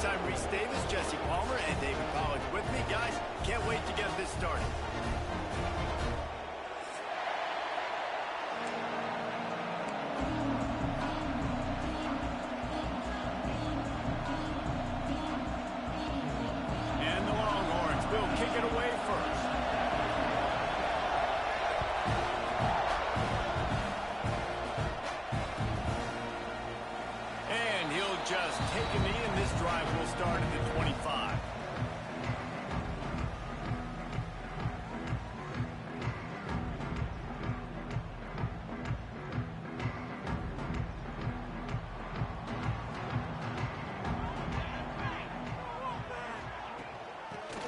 I'm Reese Davis, Jesse Palmer, and David Collins with me. Guys, can't wait to get this started. And the Longhorns will kick it away first. And he'll just take a knee, and this drive will start at the 25.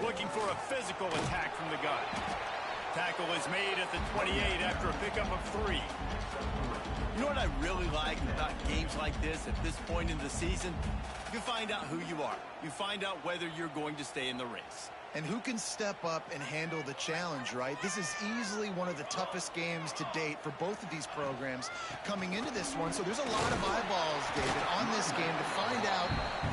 Looking for a physical attack from the gun. Tackle is made at the 28 after a pickup of 3. You know what I really like about games like this at this point in the season? You find out who you are. You find out whether you're going to stay in the race. And who can step up and handle the challenge, right? This is easily one of the toughest games to date for both of these programs coming into this one. So there's a lot of eyeballs, David, on this game to find out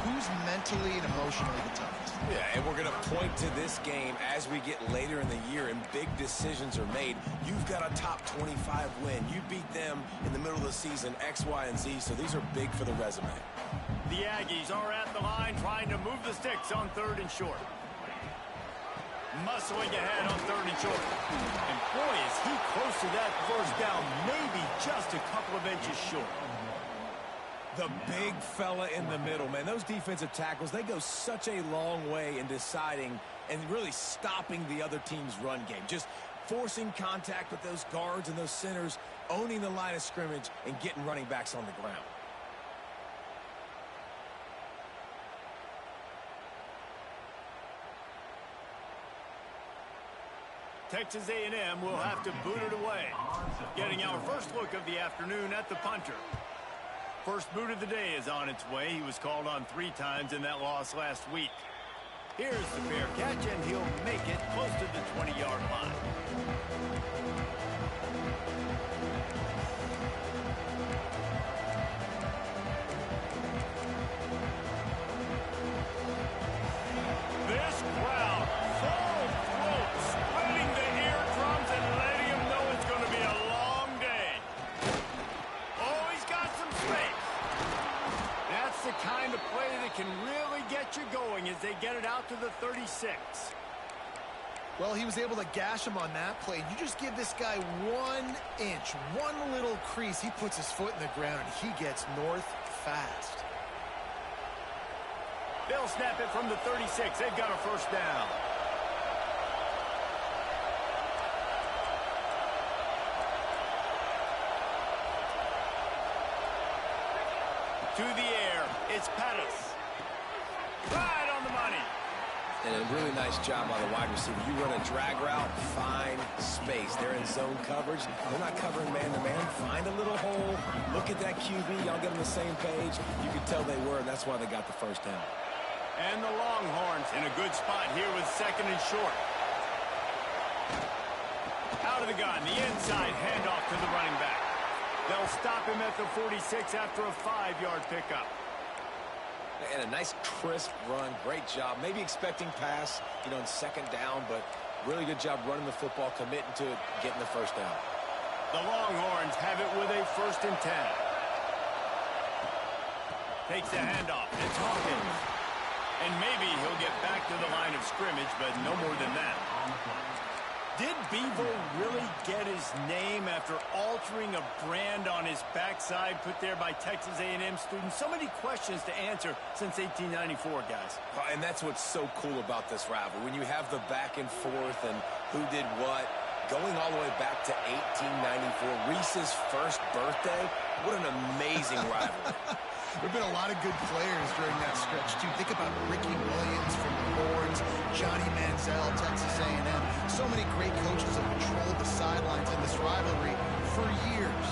who's mentally and emotionally the toughest. Yeah, and we're going to point to this game as we get later in the year and big decisions are made. You've got a top 25 win. You beat them in the middle of the season, X, Y, and Z, so these are big for the resume. The Aggies are at the line trying to move the sticks on 3rd and short. Muscling ahead on 3rd and short. And boy, is he close to that first down, maybe just a couple of inches short. The big fella in the middle, man. Those defensive tackles, they go such a long way in deciding and really stopping the other team's run game. Just forcing contact with those guards and those centers, owning the line of scrimmage, and getting running backs on the ground. Texas A&M will have to boot it away. Getting our first look of the afternoon at the punter. First boot of the day is on its way. He was called on 3 times in that loss last week. Here's the fair catch, and he'll make it close to the 20-yard line. This crowd, full throat, splitting the eardrums and letting him know it's going to be a long day. Oh, he's got some space. That's the kind of play that can really get you going as they get it out to the 36. Well, he was able to gash him on that play. You just give this guy 1 inch, one little crease. He puts his foot in the ground, and he gets north fast. They'll snap it from the 36. They've got a first down. To the air, it's Pettis. Right on the money. And a really nice job by the wide receiver. You run a drag route, find space. They're in zone coverage. They're not covering man-to-man. Find a little hole. Look at that QB. Y'all get on the same page. You can tell they were, and that's why they got the first down. And the Longhorns in a good spot here with 2nd and short. Out of the gun, the inside handoff to the running back. They'll stop him at the 46 after a 5-yard pickup. And a nice crisp run. Great job. Maybe expecting pass, in 2nd down, but really good job running the football, committing to it, getting the first down. The Longhorns have it with a 1st and 10. Takes the handoff. It's Hawkins. And maybe he'll get back to the line of scrimmage, but no more than that. Did Bevo really get his name after altering a brand on his backside put there by Texas A&M students? So many questions to answer since 1894, guys. And that's what's so cool about this rivalry. When you have the back and forth and who did what, going all the way back to 1894, Reese's first birthday, what an amazing rivalry. There have been a lot of good players during that stretch, too. Think about Ricky Williams from the Horns, Johnny Manziel, Texas A&M. So many great coaches have controlled the sidelines in this rivalry for years.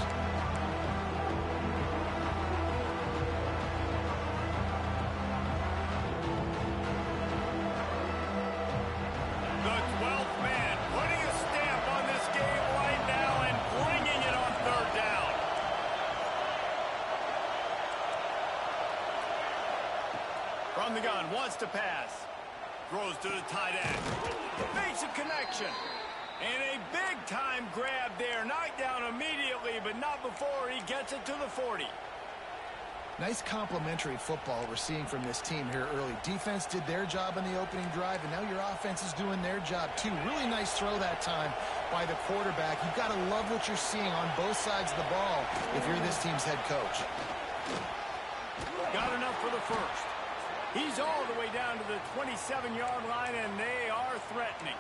The 12th man putting a stamp on this game right now and bringing it on 3rd down. From the gun, wants to pass. Throws to the tight end. Makes a connection. And a big-time grab there. Knocked down immediately, but not before he gets it to the 40. Nice complementary football we're seeing from this team here early. Defense did their job in the opening drive, and now your offense is doing their job too. Really nice throw that time by the quarterback. You've got to love what you're seeing on both sides of the ball if you're this team's head coach. Got enough for the first. He's all the way down to the 27-yard line, and they are threatening.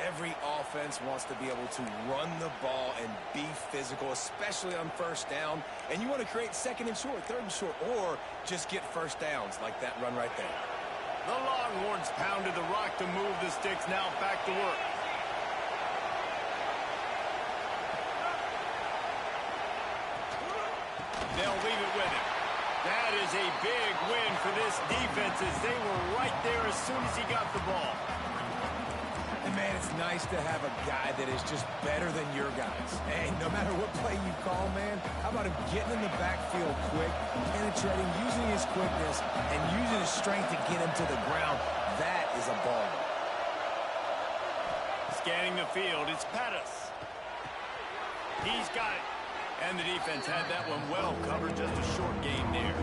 Every offense wants to be able to run the ball and be physical, especially on first down. And you want to create second and short, third and short, or just get first downs like that run right there. The Longhorns pounded the rock to move the sticks. Now back to work. They'll leave it with him. That is a big win for this defense as they were right there as soon as he got the ball. And, man, it's nice to have a guy that is just better than your guys. Hey, no matter what play you call, man, how about him getting in the backfield quick, penetrating, using his quickness, and using his strength to get him to the ground. That is a ball. Scanning the field, it's Pettis. He's got it. And the defense had that one well covered, just a short game there.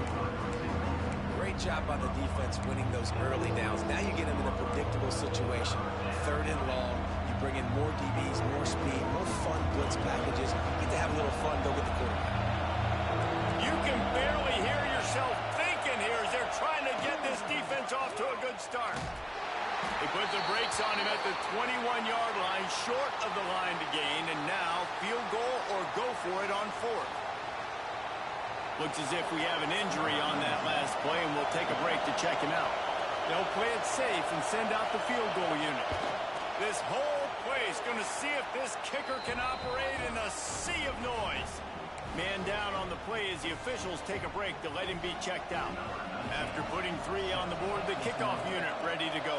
Great job by the defense winning those early downs. Now you get them in a predictable situation. Third and long, you bring in more DBs, more speed, more fun blitz packages. You get to have a little fun, go get the quarterback. You can barely hear yourself thinking here as they're trying to get this defense off to a good start. They put the brakes on him at the 21-yard line, short of the line to gain, and now field goal or go for it on fourth. Looks as if we have an injury on that last play, and we'll take a break to check him out. They'll play it safe and send out the field goal unit. This whole play is going to see if this kicker can operate in a sea of noise. Man down on the play as the officials take a break to let him be checked out. After putting 3 on the board, the kickoff unit ready to go.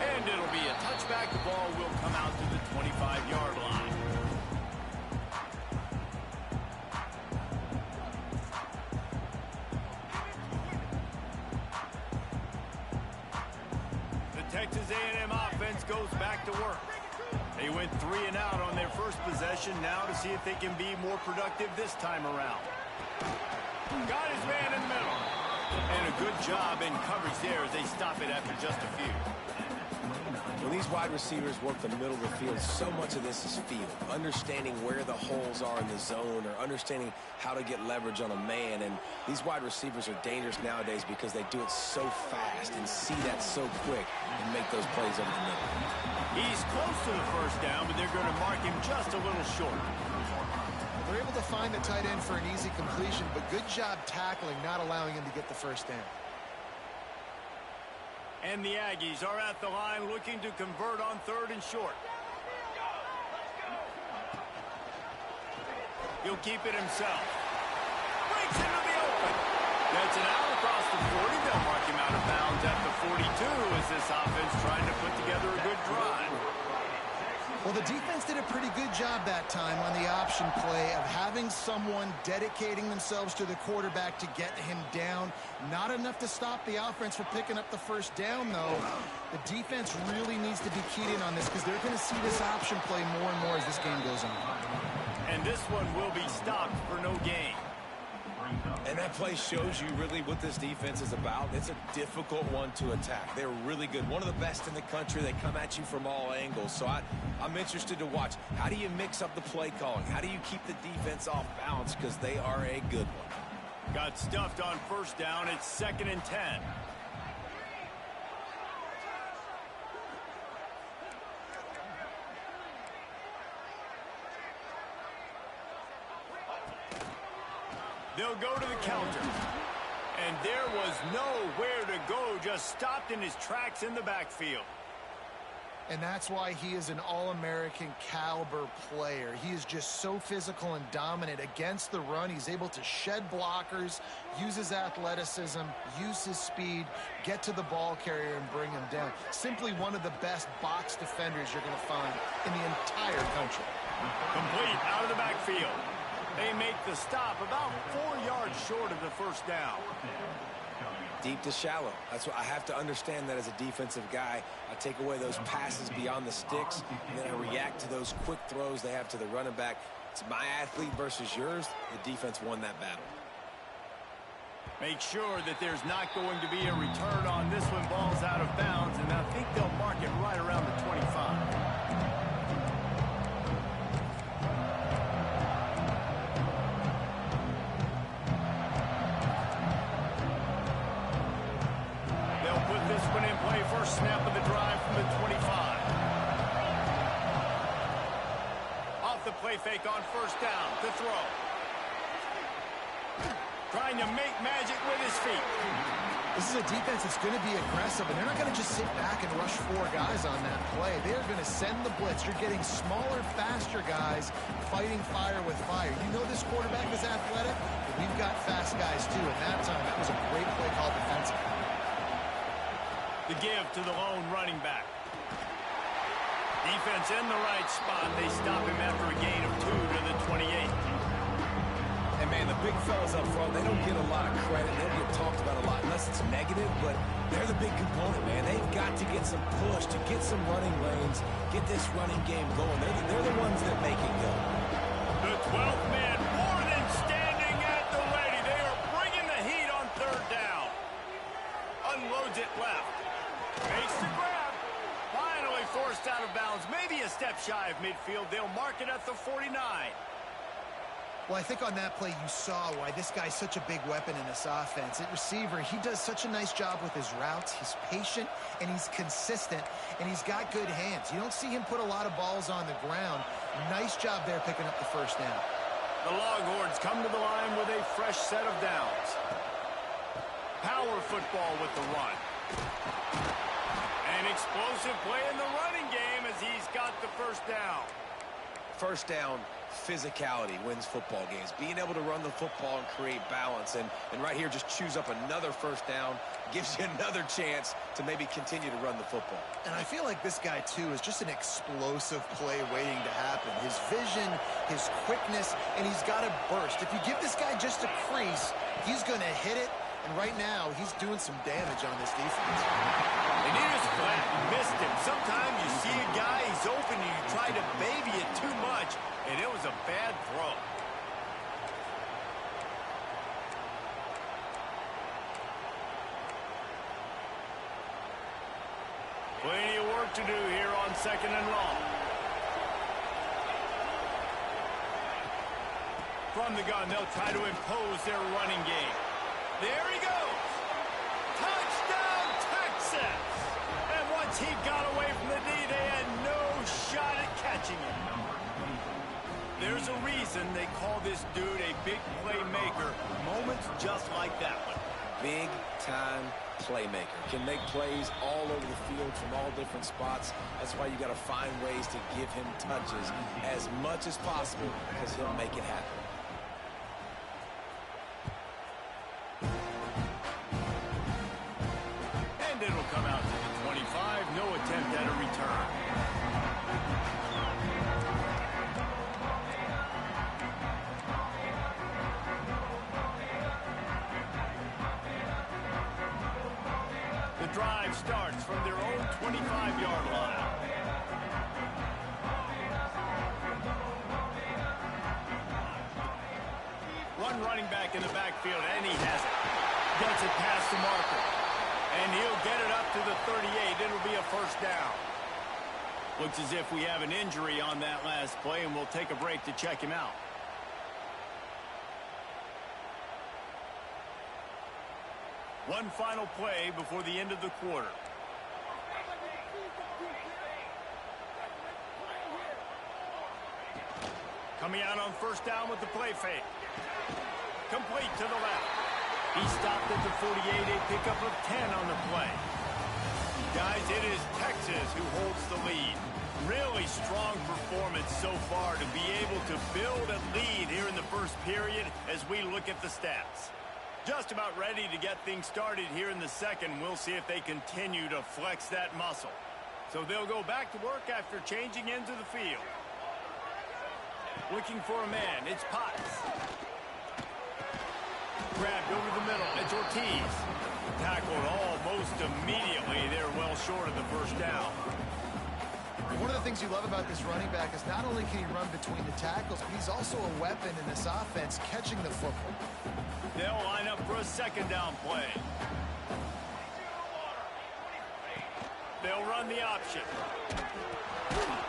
And it'll be a touchback. The ball will come out to the 25-yard line. The Texas A&M offense goes back to work. They went 3 and out on their first possession, now to see if they can be more productive this time around. Got his man in the middle. And a good job in coverage there as they stop it after just a few. When these wide receivers work the middle of the field, so much of this is feel. Understanding where the holes are in the zone or understanding how to get leverage on a man. And these wide receivers are dangerous nowadays because they do it so fast and see that so quick and make those plays over the middle. He's close to the first down, but they're going to mark him just a little short. They're able to find the tight end for an easy completion, but good job tackling, not allowing him to get the first down. And the Aggies are at the line looking to convert on 3rd and short. He'll keep it himself. Breaks into the open. Gets it out across the 40. They'll mark him out of bounds at the 42 as this offense trying to put together a good drive. Well, the defense did a pretty good job that time on the option play of having someone dedicating themselves to the quarterback to get him down. Not enough to stop the offense from picking up the first down, though. The defense really needs to be keyed in on this because they're going to see this option play more and more as this game goes on. And this one will be stopped for no gain. And that play shows you really what this defense is about. It's a difficult one to attack. They're really good. One of the best in the country. They come at you from all angles. So I'm interested to watch. How do you mix up the play calling? How do you keep the defense off balance? Because they are a good one. Got stuffed on first down. It's 2nd and 10. They'll go to the counter. And there was nowhere to go, just stopped in his tracks in the backfield. And that's why he is an All-American caliber player. He is just so physical and dominant against the run. He's able to shed blockers, use his athleticism, use his speed, get to the ball carrier and bring him down. Simply one of the best box defenders you're going to find in the entire country. Complete out of the backfield. They make the stop about 4 yards short of the first down. Deep to shallow. That's what I have to understand that as a defensive guy. I take away those passes beyond the sticks, and then I react to those quick throws they have to the running back. It's my athlete versus yours. The defense won that battle. Make sure that there's not going to be a return on this one. Ball's out of bounds, and I think they'll mark it right around the 25. First snap of the drive from the 25. Off the play fake on first down to throw. Trying to make magic with his feet. This is a defense that's going to be aggressive, and they're not going to just sit back and rush 4 guys on that play. They're going to send the blitz. You're getting smaller, faster guys fighting fire with fire. You know this quarterback is athletic, but we've got fast guys too. At that time, that was a great play call defensively. The give to the lone running back. Defense in the right spot. They stop him after a gain of 2 to the 28. And, man, the big fellas up front, they don't get a lot of credit. They don't get talked about a lot unless it's negative, but they're the big component, man. They've got to get some push, to get some running lanes, get this running game going. They're the ones that make it go. The 12th man more than standing at the ready. They are bringing the heat on third down. Unloads it left. Makes the grab. Finally forced out of bounds. Maybe a step shy of midfield. They'll mark it at the 49. Well, I think on that play you saw why this guy's such a big weapon in this offense. At receiver, he does such a nice job with his routes. He's patient, and he's consistent, and he's got good hands. You don't see him put a lot of balls on the ground. Nice job there picking up the first down. The Longhorns come to the line with a fresh set of downs. Power football with the run. An explosive play in the running game as he's got the first down. First down, physicality wins football games. Being able to run the football and create balance. And right here, just choose up another first down. Gives you another chance to maybe continue to run the football. And I feel like this guy, too, is just an explosive play waiting to happen. His vision, his quickness, and he's got a burst. If you give this guy just a crease, he's going to hit it. And right now, he's doing some damage on this defense. And he just flat missed him. Sometimes you see a guy, he's open, and you try to baby it too much, and it was a bad throw. Plenty of work to do here on second and long. From the gun, they'll try to impose their running game. There he goes. Touchdown, Texas. And once he got away from the D, they had no shot at catching him. There's a reason they call this dude a big playmaker. Moments just like that one. Big-time playmaker. Can make plays all over the field from all different spots. That's why you got to find ways to give him touches as much as possible because he'll make it happen. And it'll come out to the 25. No attempt at a return. The drive starts from their own 25-yard line. One running back in the backfield, and he has it. Gets it past the marker. And he'll get it up to the 38. It'll be a first down. Looks as if we have an injury on that last play, and we'll take a break to check him out. One final play before the end of the quarter. Coming out on first down with the play fake. Complete to the left. He stopped at the 48, a pickup of 10 on the play. Guys, it is Texas who holds the lead. Really strong performance so far to be able to build a lead here in the first period as we look at the stats. Just about ready to get things started here in the second. We'll see if they continue to flex that muscle. So they'll go back to work after changing into the field. Looking for a man. It's Potts. Grabbed over the middle. It's Ortiz. Tackled almost immediately. They're well short of the first down. One of the things you love about this running back is not only can he run between the tackles, but he's also a weapon in this offense catching the football. They'll line up for a second down play. They'll run the option.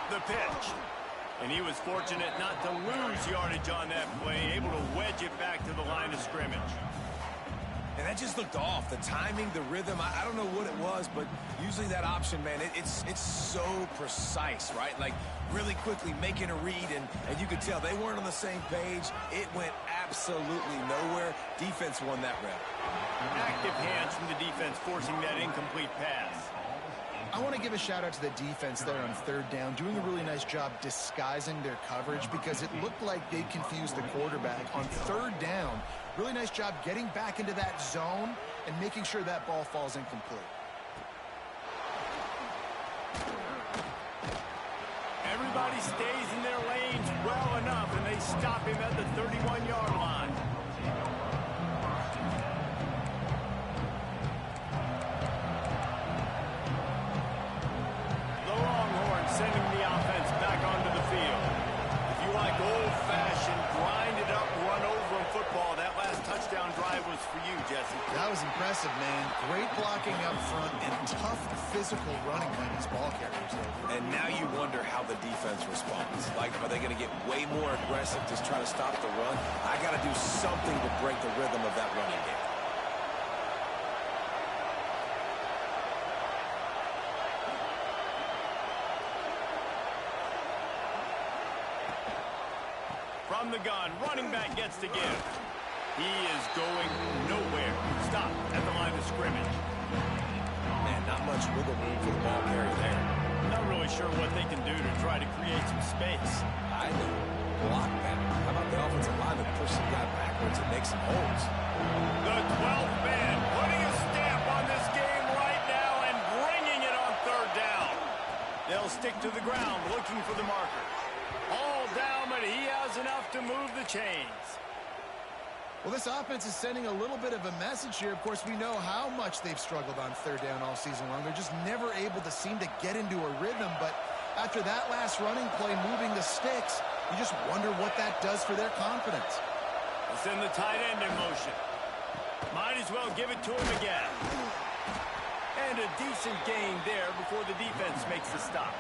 The pitch. And he was fortunate not to lose yardage on that play, able to wedge it back to the line of scrimmage. And that just looked off. The timing, the rhythm, I don't know what it was, but usually that option, man, it's so precise, right? Like really quickly making a read, and you could tell they weren't on the same page. It went absolutely nowhere. Defense won that rep. Active hands from the defense forcing that incomplete pass. I want to give a shout out to the defense there on third down, doing a really nice job disguising their coverage because it looked like they confused the quarterback on third down. Really nice job getting back into that zone and making sure that ball falls incomplete. Everybody stays in their lanes well enough, and they stop him at the 31-yard line. The Longhorns sending the offense back onto the field. If you like old-fashioned, grind-it-up, run-over football, that last touchdown drive was for you, Jesse. That was impressive, man. Great blocking up front and tough physical running by these ball carriers. And now you wonder how the defense responds. Like, are they going to get way more aggressive to try to stop the run? I got to do something to break the rhythm of that running game. From the gun, running back gets to give. He is going nowhere. Stop at the line of scrimmage. Man, not much wiggle room for the ball carrier there. Not really sure what they can do to try to create some space. I do. Block better. How about the offensive line that pushes the guy backwards and makes some holes? The 12th man putting a stamp on this game right now and bringing it on third down. They'll stick to the ground looking for the marker. All down, but he has enough to move the chains. Well, this offense is sending a little bit of a message here. Of course, we know how much they've struggled on third down all season long. They're just never able to seem to get into a rhythm. But after that last running play, moving the sticks, you just wonder what that does for their confidence. We'll send the tight end in motion. Might as well give it to him again. And a decent gain there before the defense makes the stop.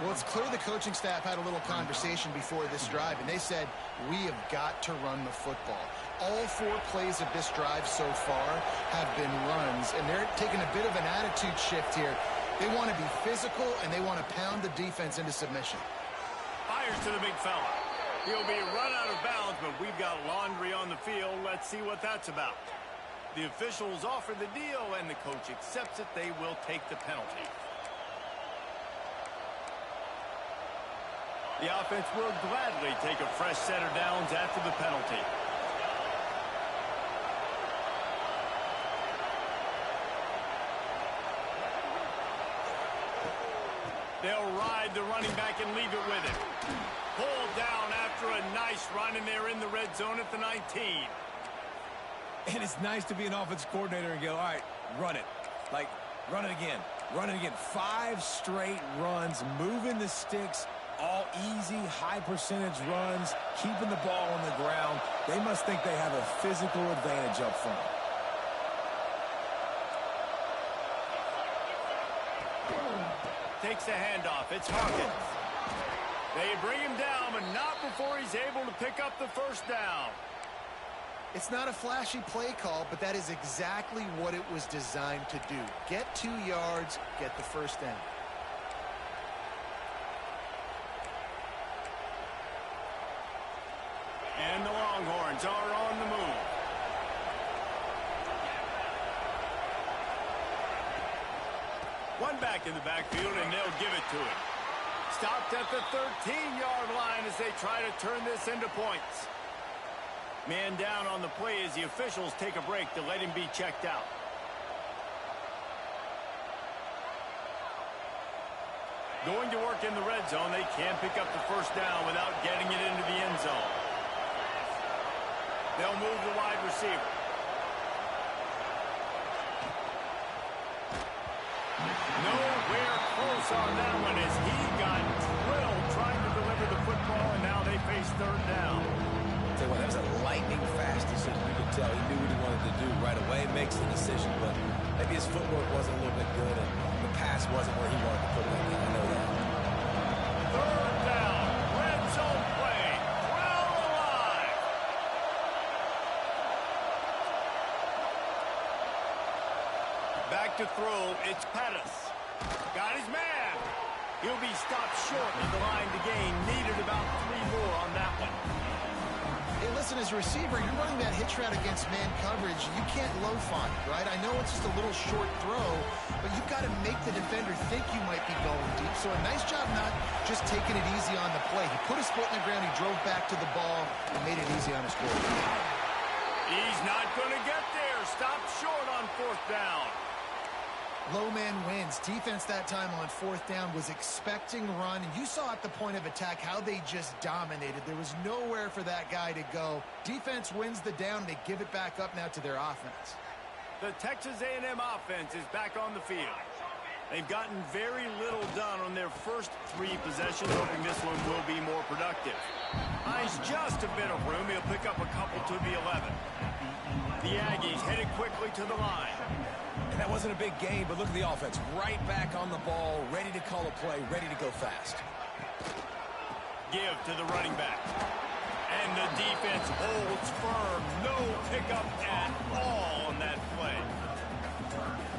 Well, it's clear the coaching staff had a little conversation before this drive, and they said, we have got to run the football. All 4 plays of this drive so far have been runs, and they're taking a bit of an attitude shift here. They want to be physical, and they want to pound the defense into submission. Fires to the big fella. He'll be run out of bounds, but we've got laundry on the field. Let's see what that's about. The officials offer the deal, and the coach accepts it. They will take the penalty. The offense will gladly take a fresh set of downs after the penalty. They'll ride the running back and leave it with him. Pulled down after a nice run, and they're in the red zone at the 19. And it's nice to be an offense coordinator and go, all right, run it. Like, run it again. Run it again. 5 straight runs, moving the sticks, all easy, high-percentage runs, keeping the ball on the ground. They must think they have a physical advantage up front. Takes the handoff. It's Hawkins. They bring him down, but not before he's able to pick up the first down. It's not a flashy play call, but that is exactly what it was designed to do. Get 2 yards, get the first down. And the Longhorns are on the move. One back in the backfield, and they'll give it to him. Stopped at the 13-yard line as they try to turn this into points. Man down on the play as the officials take a break to let him be checked out. Going to work in the red zone. They can't pick up the first down without getting it into the end zone. They'll move the wide receiver. Nowhere close on that one as he got drilled trying to deliver the football, and now they face third down. Tell you what, that was a lightning-fast decision. You could tell he knew what he wanted to do right away, makes the decision, but maybe his footwork wasn't a little bit good, and the pass wasn't where he wanted to put it. I know that. Third down, red zone play, crowd alive. Back to throw, it's Pettis. Got his man. He'll be stopped short of the line to gain. Needed about 3 more on that one. Hey, listen, as a receiver, you're running that hitch route against man coverage. You can't loaf on it, right? I know it's just a little short throw, but you've got to make the defender think you might be going deep. So a nice job not just taking it easy on the play. He put his foot in the ground, he drove back to the ball, and made it easy on his quarterback. He's not going to get there. Stopped short on fourth down. Low man wins. Defense that time on fourth down was expecting run. And you saw at the point of attack how they just dominated. There was nowhere for that guy to go. Defense wins the down. They give it back up now to their offense. The Texas A&M offense is back on the field. They've gotten very little done on their first 3 possessions, hoping this one will be more productive. Finds just a bit of room. He'll pick up a couple to the 11. The Aggies headed quickly to the line. And that wasn't a big game, but look at the offense. Right back on the ball, ready to call a play, ready to go fast. Give to the running back. And the defense holds firm. No pickup at all on that play.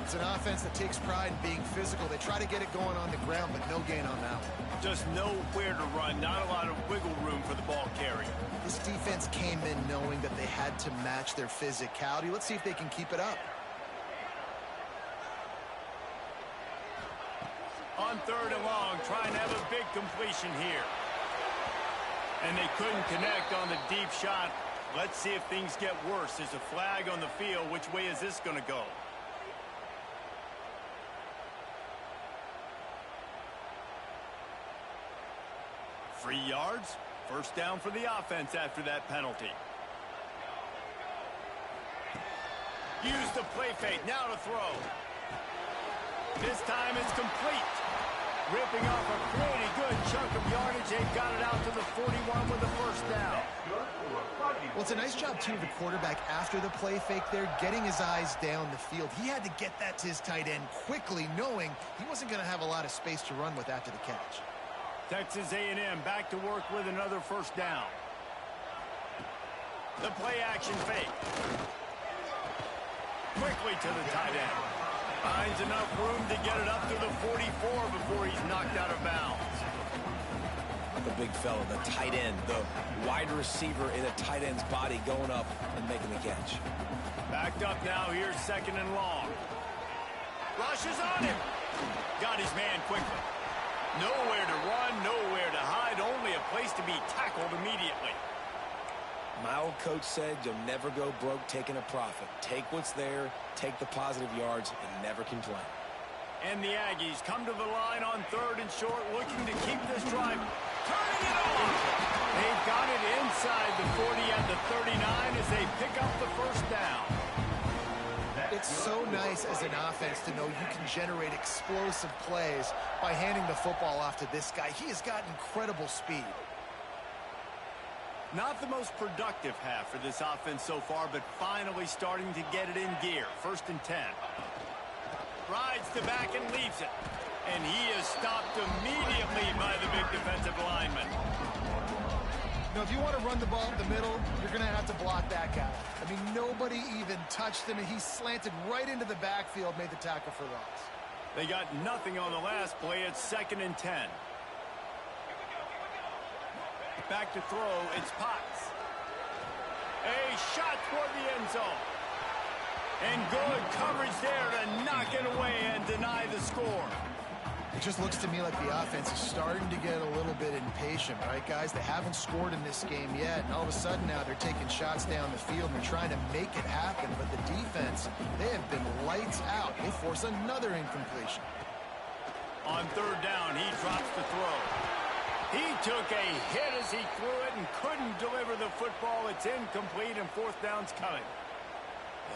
It's an offense that takes pride in being physical. They try to get it going on the ground, but no gain on that one. Just nowhere to run. Not a lot of wiggle room for the ball carrier. This defense came in knowing that they had to match their physicality. Let's see if they can keep it up. On third and long, trying to have a big completion here. And they couldn't connect on the deep shot. Let's see if things get worse. There's a flag on the field. Which way is this going to go? Free yards. First down for the offense after that penalty. Use the play fake. Now to throw. This time it's complete. Ripping off a pretty good chunk of yardage. They've got it out to the 41 with the first down. Well, it's a nice job, too, of the quarterback after the play fake there, getting his eyes down the field. He had to get that to his tight end quickly, knowing he wasn't going to have a lot of space to run with after the catch. Texas A&M back to work with another first down. The play action fake. Quickly to the tight end. Finds enough room to get it up to the 44 before he's knocked out of bounds. The big fella, the tight end, the wide receiver in a tight end's body going up and making the catch. Backed up now. Here's second and long. Rushes on him. Got his man quickly. Nowhere to run, nowhere to hide, only a place to be tackled immediately. My old coach said you'll never go broke taking a profit. Take what's there, take the positive yards, and never complain. And the Aggies come to the line on third and short, looking to keep this drive. Turning it on! They've got it inside the 40 at the 39 as they pick up the first down. It's so nice as an offense to know you can generate explosive plays by handing the football off to this guy. He has got incredible speed. Not the most productive half for this offense so far, but finally starting to get it in gear. First and 10. Rides the back and leaves it. And he is stopped immediately by the big defensive lineman. You know, if you want to run the ball up the middle, you're going to have to block that guy. I mean, nobody even touched him, and he slanted right into the backfield, made the tackle for loss. They got nothing on the last play. It's second and 10. Back to throw, it's Potts. A shot toward the end zone. And good coverage there to knock it away and deny the score. It just looks to me like the offense is starting to get a little bit impatient, right, guys? They haven't scored in this game yet, and all of a sudden now they're taking shots down the field and they're trying to make it happen. But the defense, they have been lights out. They force another incompletion. On third down, he drops the throw. He took a hit as he threw it and couldn't deliver the football. It's incomplete, and fourth down's coming.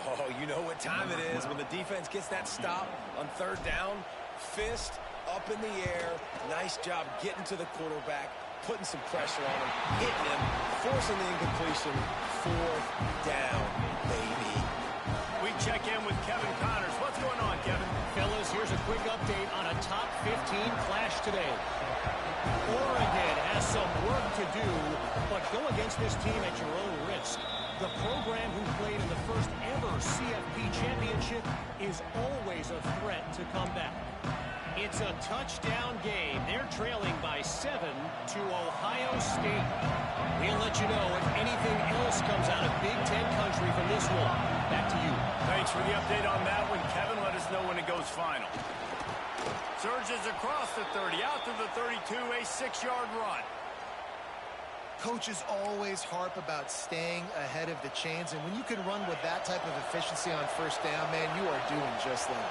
Oh, you know what time it is when the defense gets that stop on third down. Fist up in the air. Nice job getting to the quarterback, putting some pressure on him, hitting him, forcing the incompletion. Fourth down, baby. We check in with Kevin Connors. What's going on, Kevin? Fellas, here's a quick update on a top 15 clash today. Oregon has some work to do, but go against this team at your own risk. The program who played in the first ever CFP championship is always a threat to come back. It's a touchdown game. They're trailing by 7 to Ohio State. We'll let you know if anything else comes out of Big Ten country from this one. Back to you. Thanks for the update on that one, Kevin. Let us know when it goes final. Surges across the 30, out to the 32, a 6-yard run. Coaches always harp about staying ahead of the chains, and when you can run with that type of efficiency on first down, man, you are doing just that.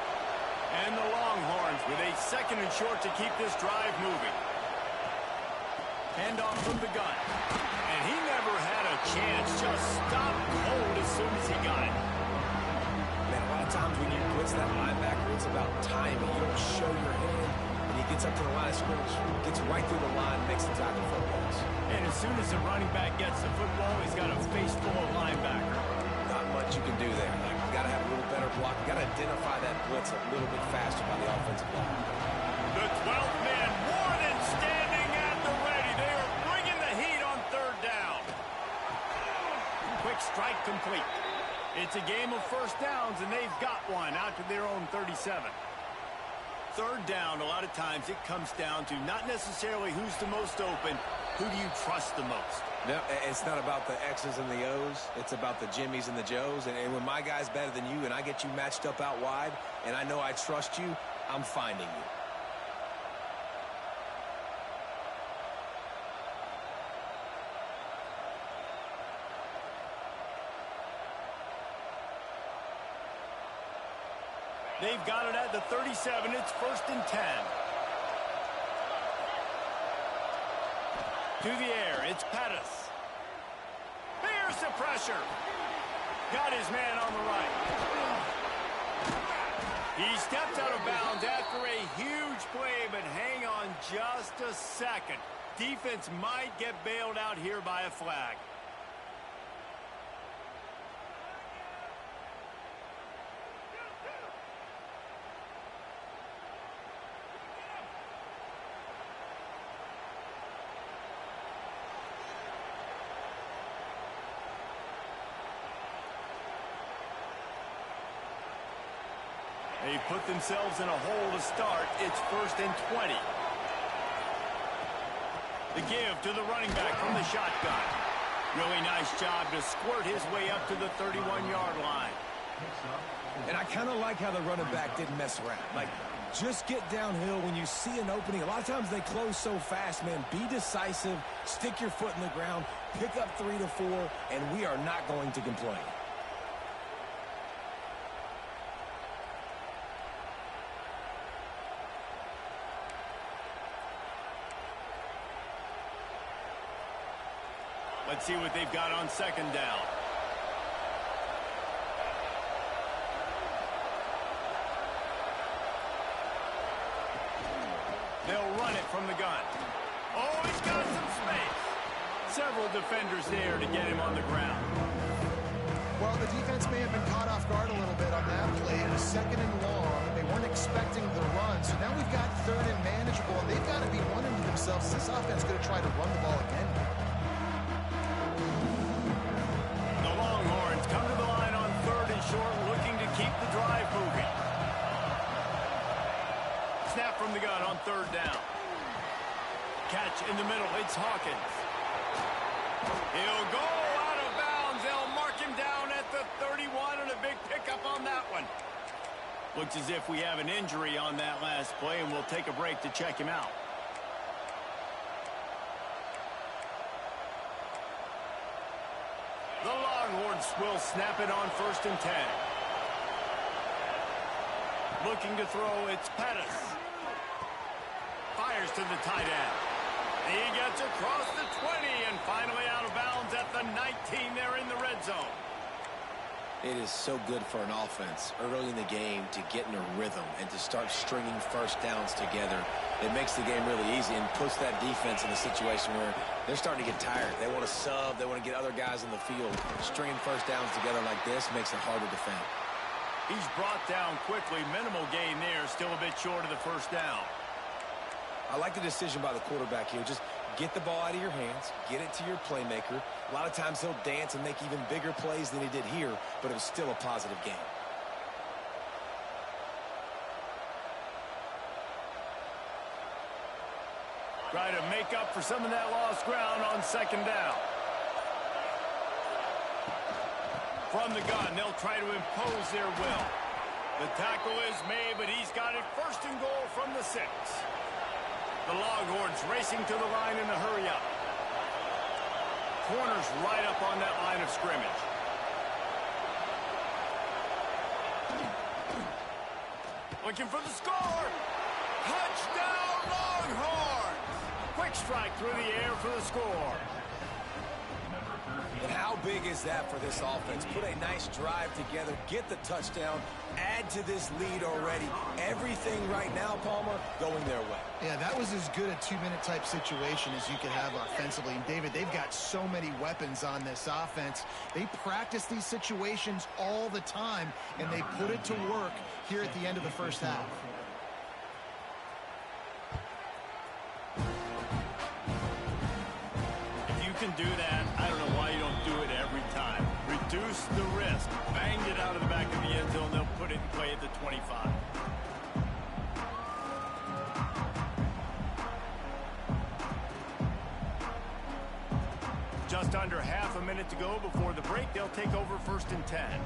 And the Longhorns with a 2nd and short to keep this drive moving. Handoff from the gun. And he never had a chance, just stopped cold as soon as he got it. Man, a lot of times when you blitz that linebacker, it's about timing. You don't show your hand, and he gets up to the line of scrimmage, gets right through the line, makes the tackle for a loss. And as soon as the running back gets the football, he's got a face full of linebacker. Not much you can do there. You got to have a little better block. You got to identify that blitz a little bit faster by the offensive line. The 12th man, Warden standing at the ready. They are bringing the heat on third down. Quick strike complete. It's a game of first downs, and they've got one out to their own 37. Third down, a lot of times it comes down to not necessarily who's the most open, who do you trust the most? No, it's not about the X's and the O's. It's about the Jimmies and the Joes. And when my guy's better than you and I get you matched up out wide and I know I trust you, I'm finding you. They've got it at the 37. It's 1st and 10. To the air, it's Pettis. Here's the pressure. Got his man on the right. He stepped out of bounds after a huge play, but hang on just a second. Defense might get bailed out here by a flag. They put themselves in a hole to start. It's 1st and 20. The give to the running back from the shotgun. Really nice job to squirt his way up to the 31-yard line. And I kind of like how the running back didn't mess around. Like, just get downhill when you see an opening. A lot of times they close so fast, man. Be decisive, stick your foot in the ground, pick up 3 to 4, and we are not going to complain. Let's see what they've got on 2nd down. They'll run it from the gun. Oh, he's got some space. Several defenders there to get him on the ground. Well, the defense may have been caught off guard a little bit on that play. It was 2nd and long. They weren't expecting the run. So now we've got 3rd and manageable, and they've got to be wondering to themselves, is this offense going to try to run the ball again? The Longhorns come to the line on 3rd and short, looking to keep the drive moving. Snap from the gun on 3rd down. Catch in the middle. It's Hawkins. He'll go out of bounds. They'll mark him down at the 31, and a big pickup on that one. Looks as if we have an injury on that last play, and we'll take a break to check him out. The Longhorns will snap it on 1st and 10. Looking to throw, it's Pettis. Fires to the tight end. He gets across the 20 and finally out of bounds at the 19 there in the red zone. It is so good for an offense early in the game to get in a rhythm and to start stringing first downs together. It makes the game really easy and puts that defense in a situation where they're starting to get tired. They want to sub. They want to get other guys in the field. Stringing first downs together like this makes it hard to defend. He's brought down quickly. Minimal gain there. Still a bit short of the first down. I like the decision by the quarterback here. Just get the ball out of your hands, get it to your playmaker. A lot of times he'll dance and make even bigger plays than he did here, but it was still a positive game. Try to make up for some of that lost ground on second down. From the gun, they'll try to impose their will. The tackle is made, but he's got it first and goal from the 6. The Longhorns racing to the line in a hurry-up. Corners right up on that line of scrimmage. Looking for the score. Touchdown, Longhorns! Quick strike through the air for the score. And how big is that for this offense? Put a nice drive together, get the touchdown, add to this lead already. Everything right now, Palmer, going their way. Yeah, that was as good a 2-minute type situation as you could have offensively. And, David, they've got so many weapons on this offense. They practice these situations all the time, and they put it to work here at the end of the first half. If you can do that, I don't know why you don't do it every time. Reduce the risk. Banged it out of the back of the end zone. They'll put it in play at the 25. Just under half a minute to go before the break. They'll take over 1st and 10.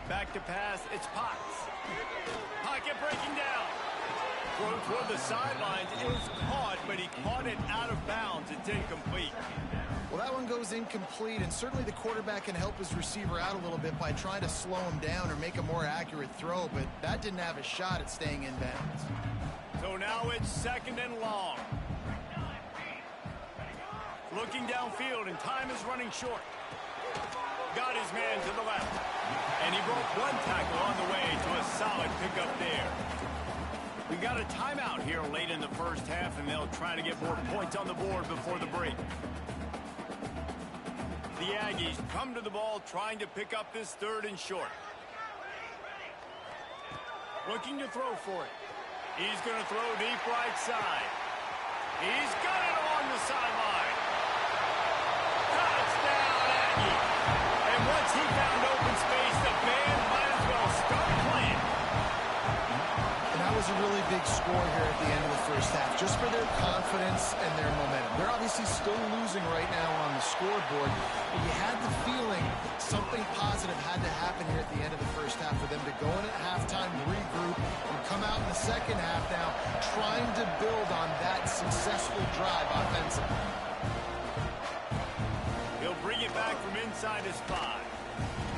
Back to pass. It's Potts. Pocket breaking down. Throw toward the sidelines is caught, but he caught it out of bounds. It's incomplete. Well, that one goes incomplete, and certainly the quarterback can help his receiver out a little bit by trying to slow him down or make a more accurate throw, but that didn't have a shot at staying in bounds. So now it's 2nd and long. Looking downfield, and time is running short. Got his man to the left. And he broke one tackle on the way to a solid pickup there. We got a timeout here late in the first half, and they'll try to get more points on the board before the break. The Aggies come to the ball trying to pick up this 3rd and short. Looking to throw for it. He's going to throw deep right side. He's got it along the sideline. Touchdown, Aggie. And once he found open space, the band might as well start playing. And that was a really big score here at the end of the first half, just for their confidence and their momentum. They're obviously still losing right now on the scoreboard, but you had the feeling something positive had to happen here at the end of the first half for them to go in at halftime, regroup, and come out in the second half now trying to build on that successful drive offensively. He'll bring it back from inside his 5.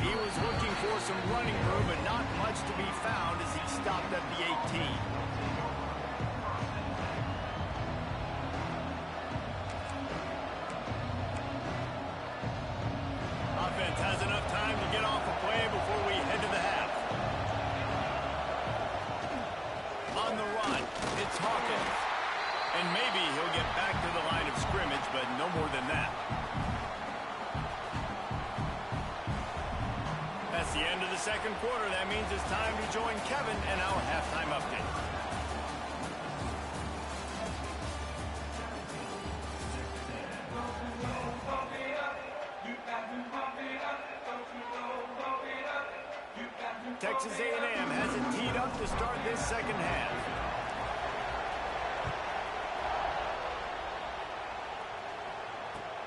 He was looking for some running room, but not much to be found as he stopped at the 18. Offense has enough time to get off a play before we head to the half. On the run, it's Hawkins. And maybe he'll get back to the line of scrimmage, but no more than that. That's the end of the second quarter. That means it's time to join Kevin and our halftime update. Texas A&M has it teed up to start this second half.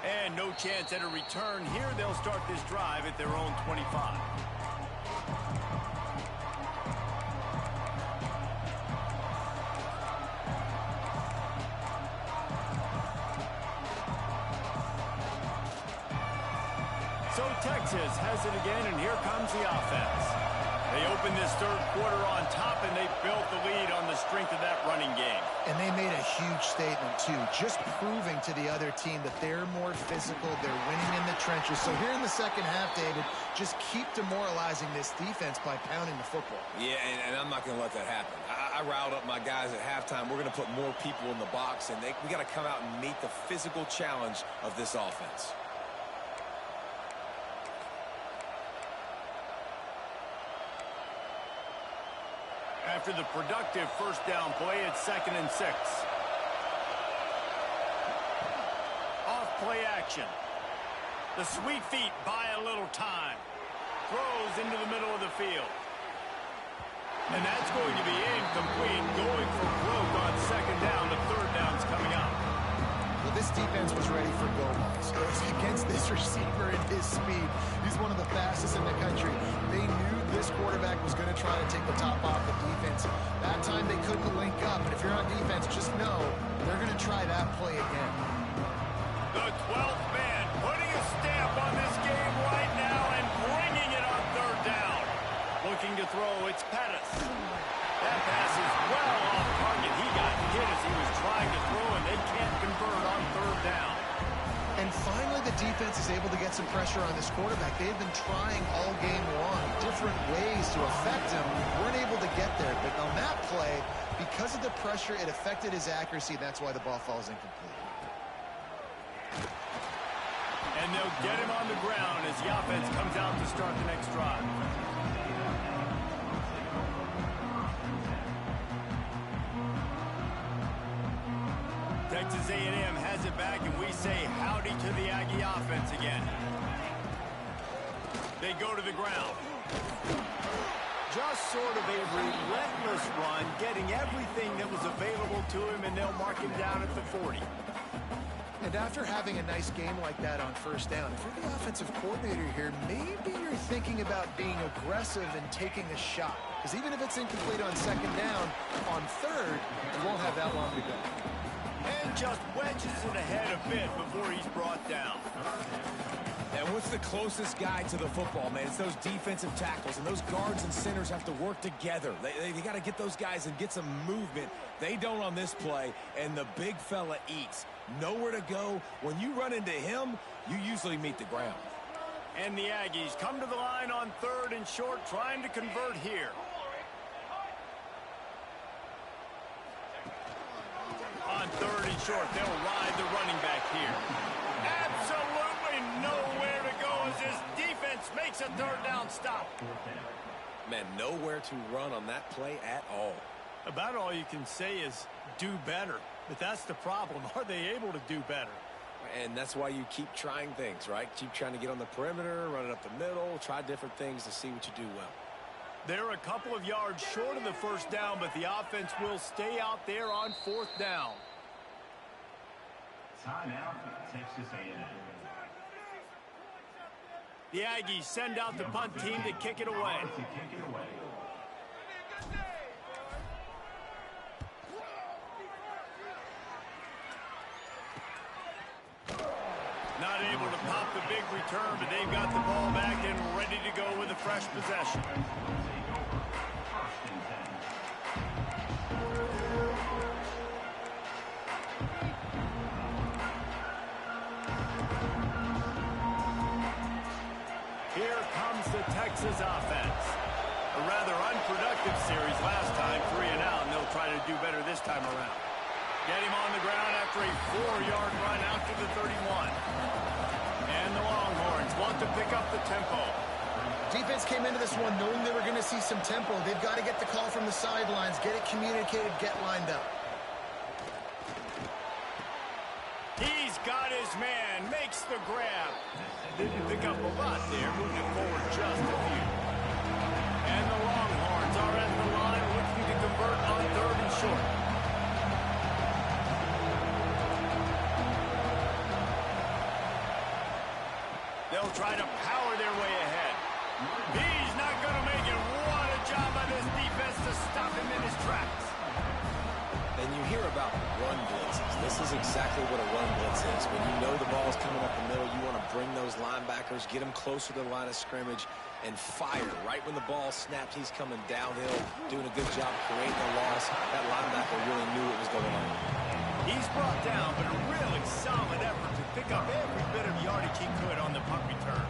And no chance at a return here. They'll start this drive at their own 25. So Texas has it again, and here comes the offense. They opened this third quarter on top, and they built the lead on the strength of that running game. And they made a huge statement, too, just proving to the other team that they're more physical, they're winning in the trenches. So here in the second half, David, just keep demoralizing this defense by pounding the football. Yeah, and I'm not going to let that happen. I riled up my guys at halftime. We're going to put more people in the box, and we got to come out and meet the physical challenge of this offense. After the productive first down play, it's 2nd and 6. Off play action. The sweet feet buy a little time. Throws into the middle of the field. And that's going to be incomplete. Going for broke on 2nd down. The 3rd down's coming up. Well, this defense was ready for go balls. Against this receiver and his speed. He's one of the fastest in the country. They knew this quarterback was going to try to take the top off the defense. That time they couldn't link up. And if you're on defense, just know they're going to try that play again. The 12th man putting a stamp on this game right now and bringing it on 3rd down. Looking to throw, it's Pettis. That pass is well off target. He got hit as he was trying to throw, and they can't convert on 3rd down. And finally, the defense is able to get some pressure on this quarterback. They've been trying all game long, different ways to affect him. Weren't able to get there. But on that play, because of the pressure, it affected his accuracy. That's why the ball falls incomplete. And they'll get him on the ground as the offense comes out to start the next drive. Texas A&M has it back, and we say howdy to the Aggie offense again. They go to the ground. Just sort of a relentless run, getting everything that was available to him, and they'll mark him down at the 40. And after having a nice game like that on 1st down, if you're the offensive coordinator here, maybe you're thinking about being aggressive and taking a shot. Because even if it's incomplete on 2nd down, on 3rd, you won't have that long to go. And just wedges it ahead a bit before he's brought down. And what's the closest guy to the football, man? It's those defensive tackles, and those guards and centers have to work together. They got to get those guys and get some movement. They don't on this play, and the big fella eats. Nowhere to go. When you run into him, you usually meet the ground. And the Aggies come to the line on 3rd and short, trying to convert here. On 3rd and short, they'll ride the running back here. Absolutely nowhere to go as this defense makes a 3rd down stop. Man, nowhere to run on that play at all. About all you can say is do better. But that's the problem. Are they able to do better? And that's why you keep trying things, right? Keep trying to get on the perimeter, run it up the middle, try different things to see what you do well. They're a couple of yards short of the 1st down, but the offense will stay out there on 4th down. Timeout, Texas A&M. The Aggies send out the punt team to kick it away. Not able to pop the big return, but they've got the ball back and ready to go with a fresh possession. Here comes the Texas offense. A rather unproductive series last time, 3 and out, and they'll try to do better this time around. Get him on the ground after a 4-yard run out to the 31. And the Longhorns want to pick up the tempo. Defense came into this one knowing they were going to see some tempo. They've got to get the call from the sidelines, get it communicated, get lined up. He's got his man, makes the grab. Didn't pick up a lot there, moved it forward just a few. And the Longhorns are at the line looking to convert on 3rd and short. They'll try to power their way ahead. He's not going to make it. What a job by this defense to stop him in his tracks. And you hear about run blitzes. This is exactly what a run blitz is. When you know the ball's coming up the middle, you want to bring those linebackers, get them closer to the line of scrimmage, and fire. Right when the ball snapped, he's coming downhill, doing a good job creating a loss. That linebacker really knew what was going on. He's brought down, but a really solid effort to pick up every bit of yardage he could on the punt return.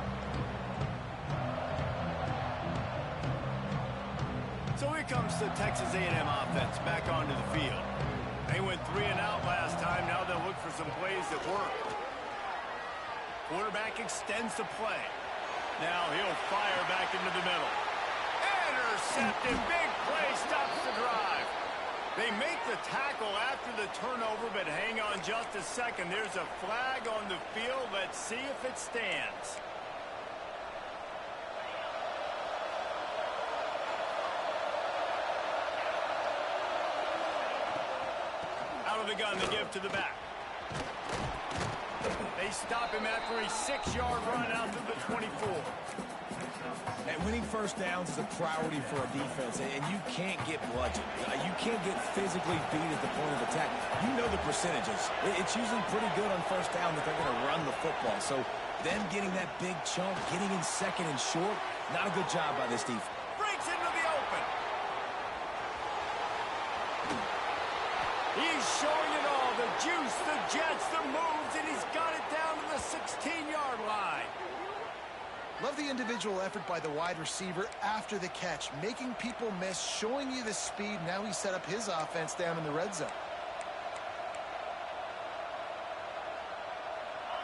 So here comes the Texas A&M offense back onto the field. They went 3 and out last time. Now they'll look for some plays that work. Quarterback extends the play. Now he'll fire back into the middle. Intercepted. Big play stops the drive. They make the tackle after the turnover, but hang on just a second. There's a flag on the field. Let's see if it stands. Out of the gun, they give to the back. They stop him after a 6-yard run out to the 24. And winning first downs is a priority for a defense, and you can't get bludgeoned. You can't get physically beat at the point of attack. You know the percentages. It's usually pretty good on first down that they're going to run the football. So them getting that big chunk, getting in second and short, not a good job by this defense. Breaks into the open. He's showing it all. The juice, the jets, the moves, and he's got it down to the 16-yard line. Love the individual effort by the wide receiver after the catch, making people miss, showing you the speed. Now he set up his offense down in the red zone.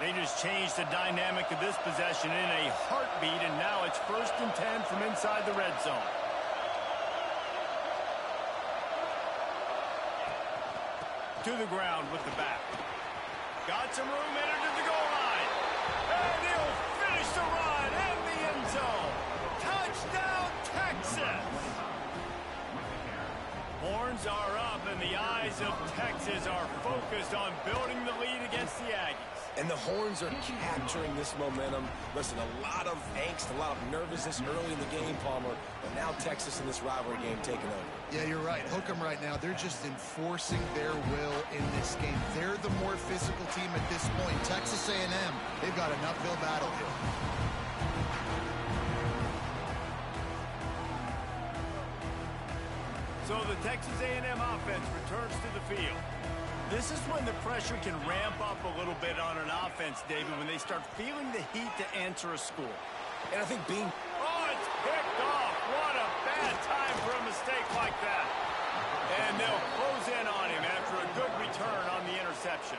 They just changed the dynamic of this possession in a heartbeat, and now it's 1st and 10 from inside the red zone. To the ground with the back. Got some room, entered to the goal line. And he'll finish the run in the end zone. Touchdown, Texas! Horns are up, and the eyes of Texas are focused on building the lead against the Aggies. And the Horns are capturing this momentum. Listen, a lot of angst, a lot of nervousness early in the game, Palmer. But now Texas in this rivalry game taking over. Yeah, you're right. Hook them right now. They're just enforcing their will in this game. They're the more physical team at this point. Texas A&M, they've got an uphill battle here. So the Texas A&M offense returns to the field. This is when the pressure can ramp up a little bit on an offense, David, when they start feeling the heat to answer a score. And I think being... Oh, it's picked off. What a bad time for a mistake like that. And they'll close in on him after a good return on the interception.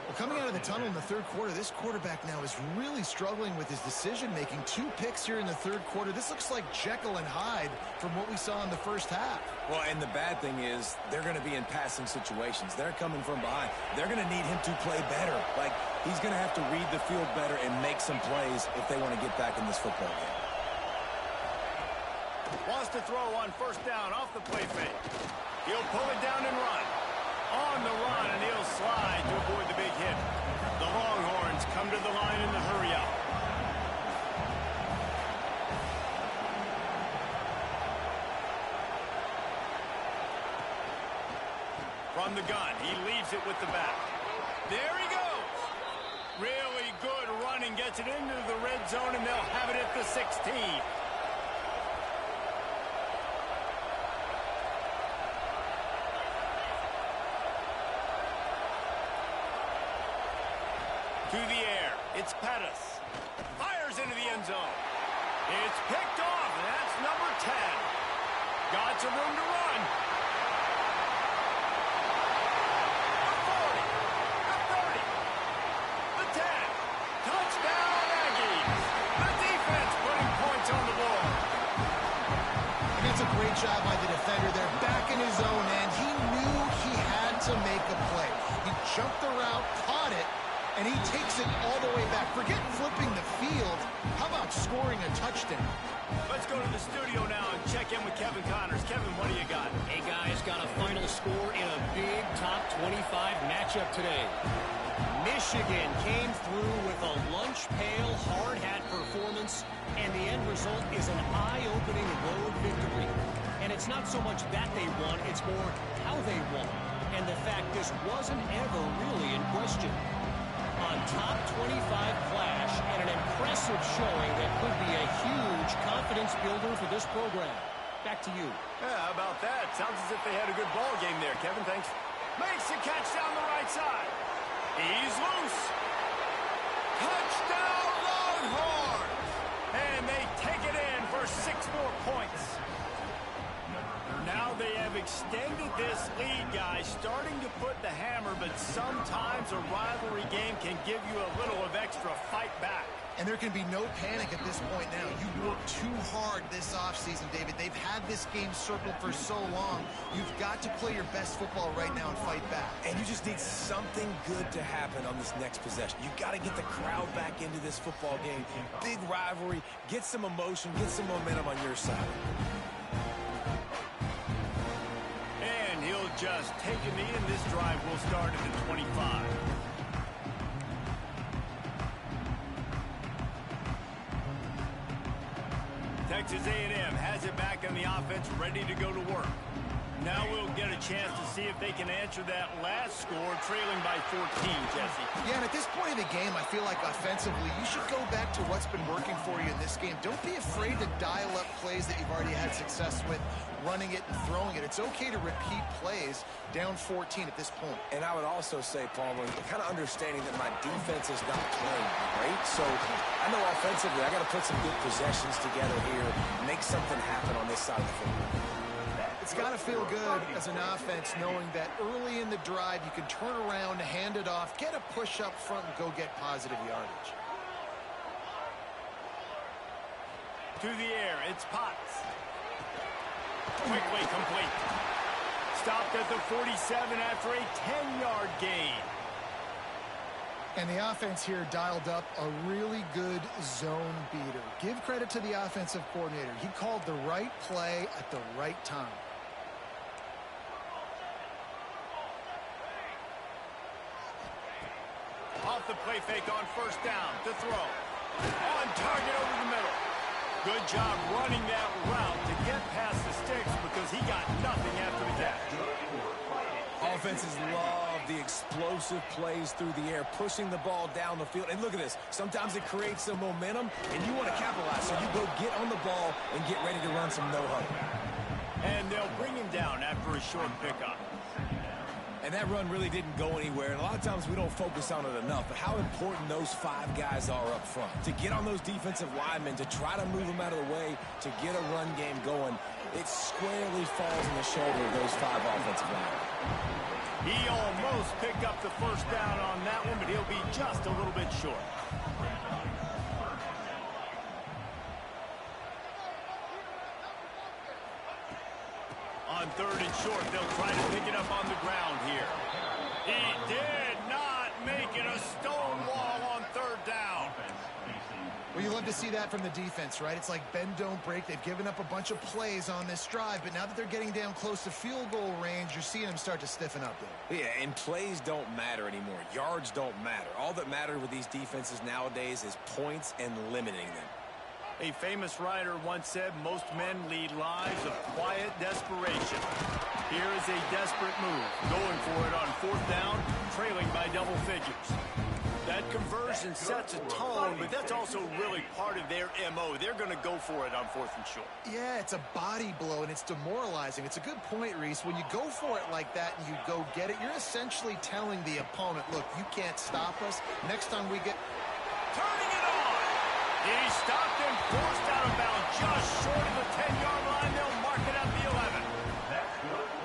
Well, coming out of the tunnel in the third quarter, this quarterback now is really struggling with his decision-making. 2 picks here in the third quarter. This looks like Jekyll and Hyde from what we saw in the first half. Well, and the bad thing is they're going to be in passing situations. They're coming from behind. They're going to need him to play better. Like, he's going to have to read the field better and make some plays if they want to get back in this football game. Wants to throw on 1st down off the play fake. He'll pull it down and run. On the run, and he'll slide to avoid the big hit. The Longhorns come to the line in the hurry-up. From the gun, he leaves it with the back. There he goes. Really good running, gets it into the red zone, and they'll have it at the 16. To the air, it's Pettis. Fires into the end zone. It's picked off, and that's number 10. Got some room to run. The 40, the 30, the 10. Touchdown, Aggies. The defense putting points on the board. And that's a great job by the defender there, back in his own end. He knew he had to make a play. He jumped the route, caught it, and he takes it all the way back. Forget flipping the field. How about scoring a touchdown? Let's go to the studio now and check in with Kevin Connors. Kevin, what do you got? Hey, guys, got a final score in a big top 25 matchup today. Michigan came through with a lunch pail, hard hat performance, and the end result is an eye-opening road victory. And it's not so much that they won, it's more how they won. And the fact this wasn't ever really in question. on top 25 flash and an impressive showing that could be a huge confidence builder for this program. Back to you. Yeah, how about that? Sounds as if they had a good ball game there, Kevin. Thanks. Makes the catch down the right side. He's loose. Touchdown Longhorns! And they take it in for 6 more points. Now they have extended this lead, guys, starting to put the hammer, but sometimes a rivalry game can give you a little of extra fight back. And there can be no panic at this point now. You worked too hard this offseason, David. They've had this game circled for so long. You've got to play your best football right now and fight back. And you just need something good to happen on this next possession. You got to get the crowd back into this football game. Big rivalry. Get some emotion. Get some momentum on your side. And he'll just take a knee, and this drive will start at the 25. Texas A&M has it back on the offense, ready to go to work. Now we'll get a chance to see if they can answer that last score, trailing by 14, Jesse. Yeah, and at this point of the game, I feel like offensively, you should go back to what's been working for you in this game. Don't be afraid to dial up plays that you've already had success with, running it and throwing it. It's okay to repeat plays down 14 at this point. And I would also say, Palmer, kind of understanding that my defense is not playing great. So I know offensively I got to put some good possessions together here, make something happen on this side of the football. It's got to feel good as an offense knowing that early in the drive you can turn around, hand it off, get a push up front, and go get positive yardage. To the air, it's Potts. Quickly complete. Stopped at the 47 after a 10-yard gain. And the offense here dialed up a really good zone beater. Give credit to the offensive coordinator. He called the right play at the right time. Off the play fake on first down to throw. On target over the middle. Good job running that route to get past the sticks because he got nothing after the catch. Offenses love the explosive plays through the air, pushing the ball down the field. And look at this. Sometimes it creates some momentum, and you want to capitalize. So you go get on the ball and get ready to run some no-huddle. And they'll bring him down after a short pickup. And that run really didn't go anywhere. And a lot of times we don't focus on it enough. But how important those 5 guys are up front. To get on those defensive linemen, to try to move them out of the way, to get a run game going, it squarely falls on the shoulder of those 5 offensive linemen. He almost picked up the first down on that one, but he'll be just a little bit short. On 3rd and short, they'll try to pick it up on the ground here. He did not make it a stone wall on 3rd down. Well, you love to see that from the defense, right? It's like bend, don't break. They've given up a bunch of plays on this drive, but now that they're getting down close to field goal range, you're seeing them start to stiffen up there. Yeah, and plays don't matter anymore. Yards don't matter. All that matters with these defenses nowadays is points and limiting them. A famous writer once said, most men lead lives of quiet desperation. Here is a desperate move, going for it on 4th down, trailing by double figures. That conversion sets a tone, but that's also really part of their MO. They're going to go for it on 4th and short. Yeah, it's a body blow, and it's demoralizing. It's a good point, Reese. When you go for it like that and you go get it, you're essentially telling the opponent, look, you can't stop us. Next time we get... Turning it on! He stopped and forced out of bounds just short of the 10-yard line. They'll mark it at the 11.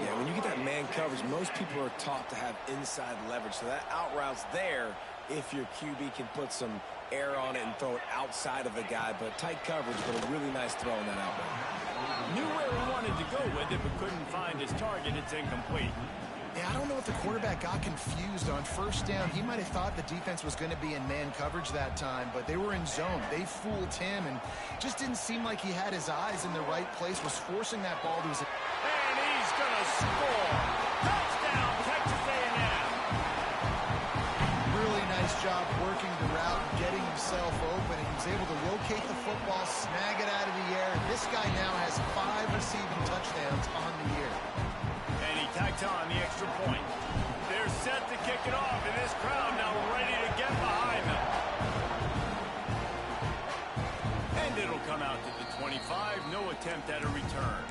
Yeah, when you get that man coverage, most people are taught to have inside leverage. So that out route's there if your QB can put some air on it and throw it outside of the guy. But tight coverage, but a really nice throw on that out route. Knew where he wanted to go with it, but couldn't find his target. It's incomplete. Yeah, I don't know if the quarterback got confused on 1st down. He might have thought the defense was going to be in man coverage that time, but they were in zone. They fooled him and just didn't seem like he had his eyes in the right place, was forcing that ball to his... And he's going to score. Touchdown, Texas A&M. Really nice job working the route, getting himself open, and he was able to locate the football, snag it out of the air. This guy now has 5 receiving touchdowns on the year. Tacked on the extra point. They're set to kick it off, and this crowd now ready to get behind. come out to the 25. No attempt at a return.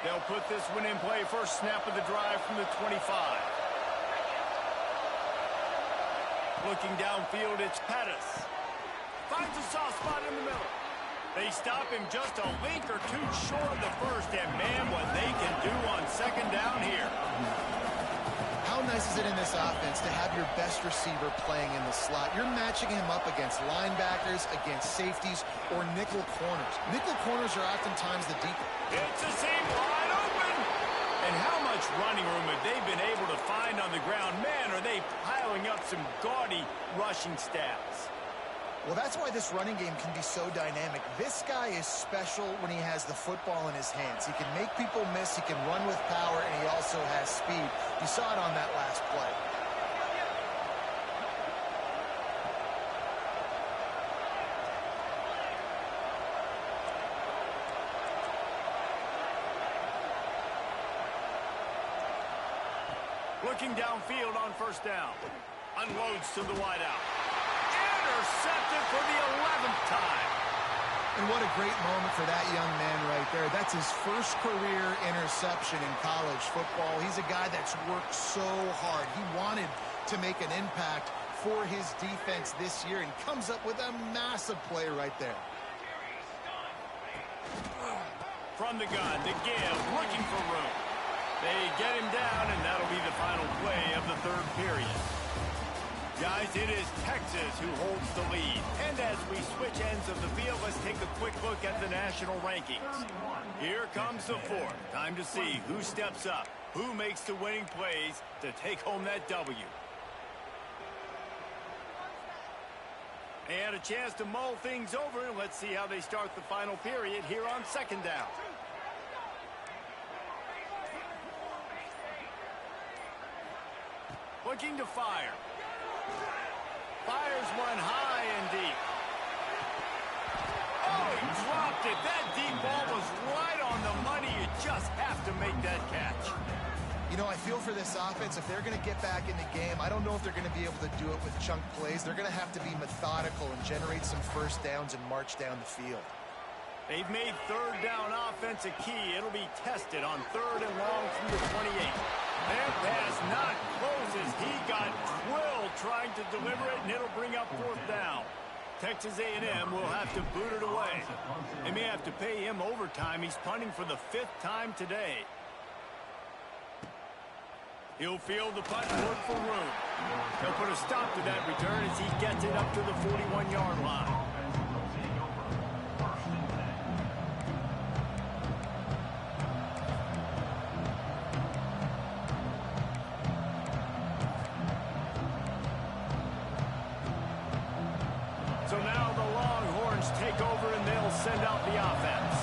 They'll put this one in play. First snap of the drive from the 25. Looking downfield, it's Pettis. Finds a soft spot in the middle. They stop him just a link or two short of the first, and man, what they can do on second down here. How nice is it in this offense to have your best receiver playing in the slot? You're matching him up against linebackers, against safeties, or nickel corners. Nickel corners are oftentimes the deep. It's a seam wide open. And how much running room have they been able to find on the ground? Man, are they piling up some gaudy rushing stats. Well, that's why this running game can be so dynamic. This guy is special when he has the football in his hands. He can make people miss, he can run with power, and he also has speed. You saw it on that last play. Looking downfield on first down. Unloads to the wideout. Intercepted for the 11th time. And what a great moment for that young man right there. That's his first career interception in college football. He's a guy that's worked so hard. He wanted to make an impact for his defense this year and comes up with a massive play right there. From the gun, to give, looking for room. They get him down, and that'll be the final play of the third period. Guys, it is Texas who holds the lead. And as we switch ends of the field, let's take a quick look at the national rankings. Here comes the fourth. Time to see who steps up, who makes the winning plays to take home that W. They had a chance to mull things over. Let's see how they start the final period here on second down. Looking to fire. Fires one high and deep. Oh, he dropped it. That deep ball was right on the money. You just have to make that catch. You know, I feel for this offense, if they're going to get back in the game, I don't know if they're going to be able to do it with chunk plays. They're going to have to be methodical and generate some first downs and march down the field. They've made third down offense a key. It'll be tested on third and long from the 28. That pass not close as he got drilled trying to deliver it, and it'll bring up fourth down. Texas A&M will have to boot it away. They may have to pay him overtime. He's punting for the 5th time today. He'll field the punt and look for room. He'll put a stop to that return as he gets it up to the 41-yard line. So now the Longhorns take over and they'll send out the offense.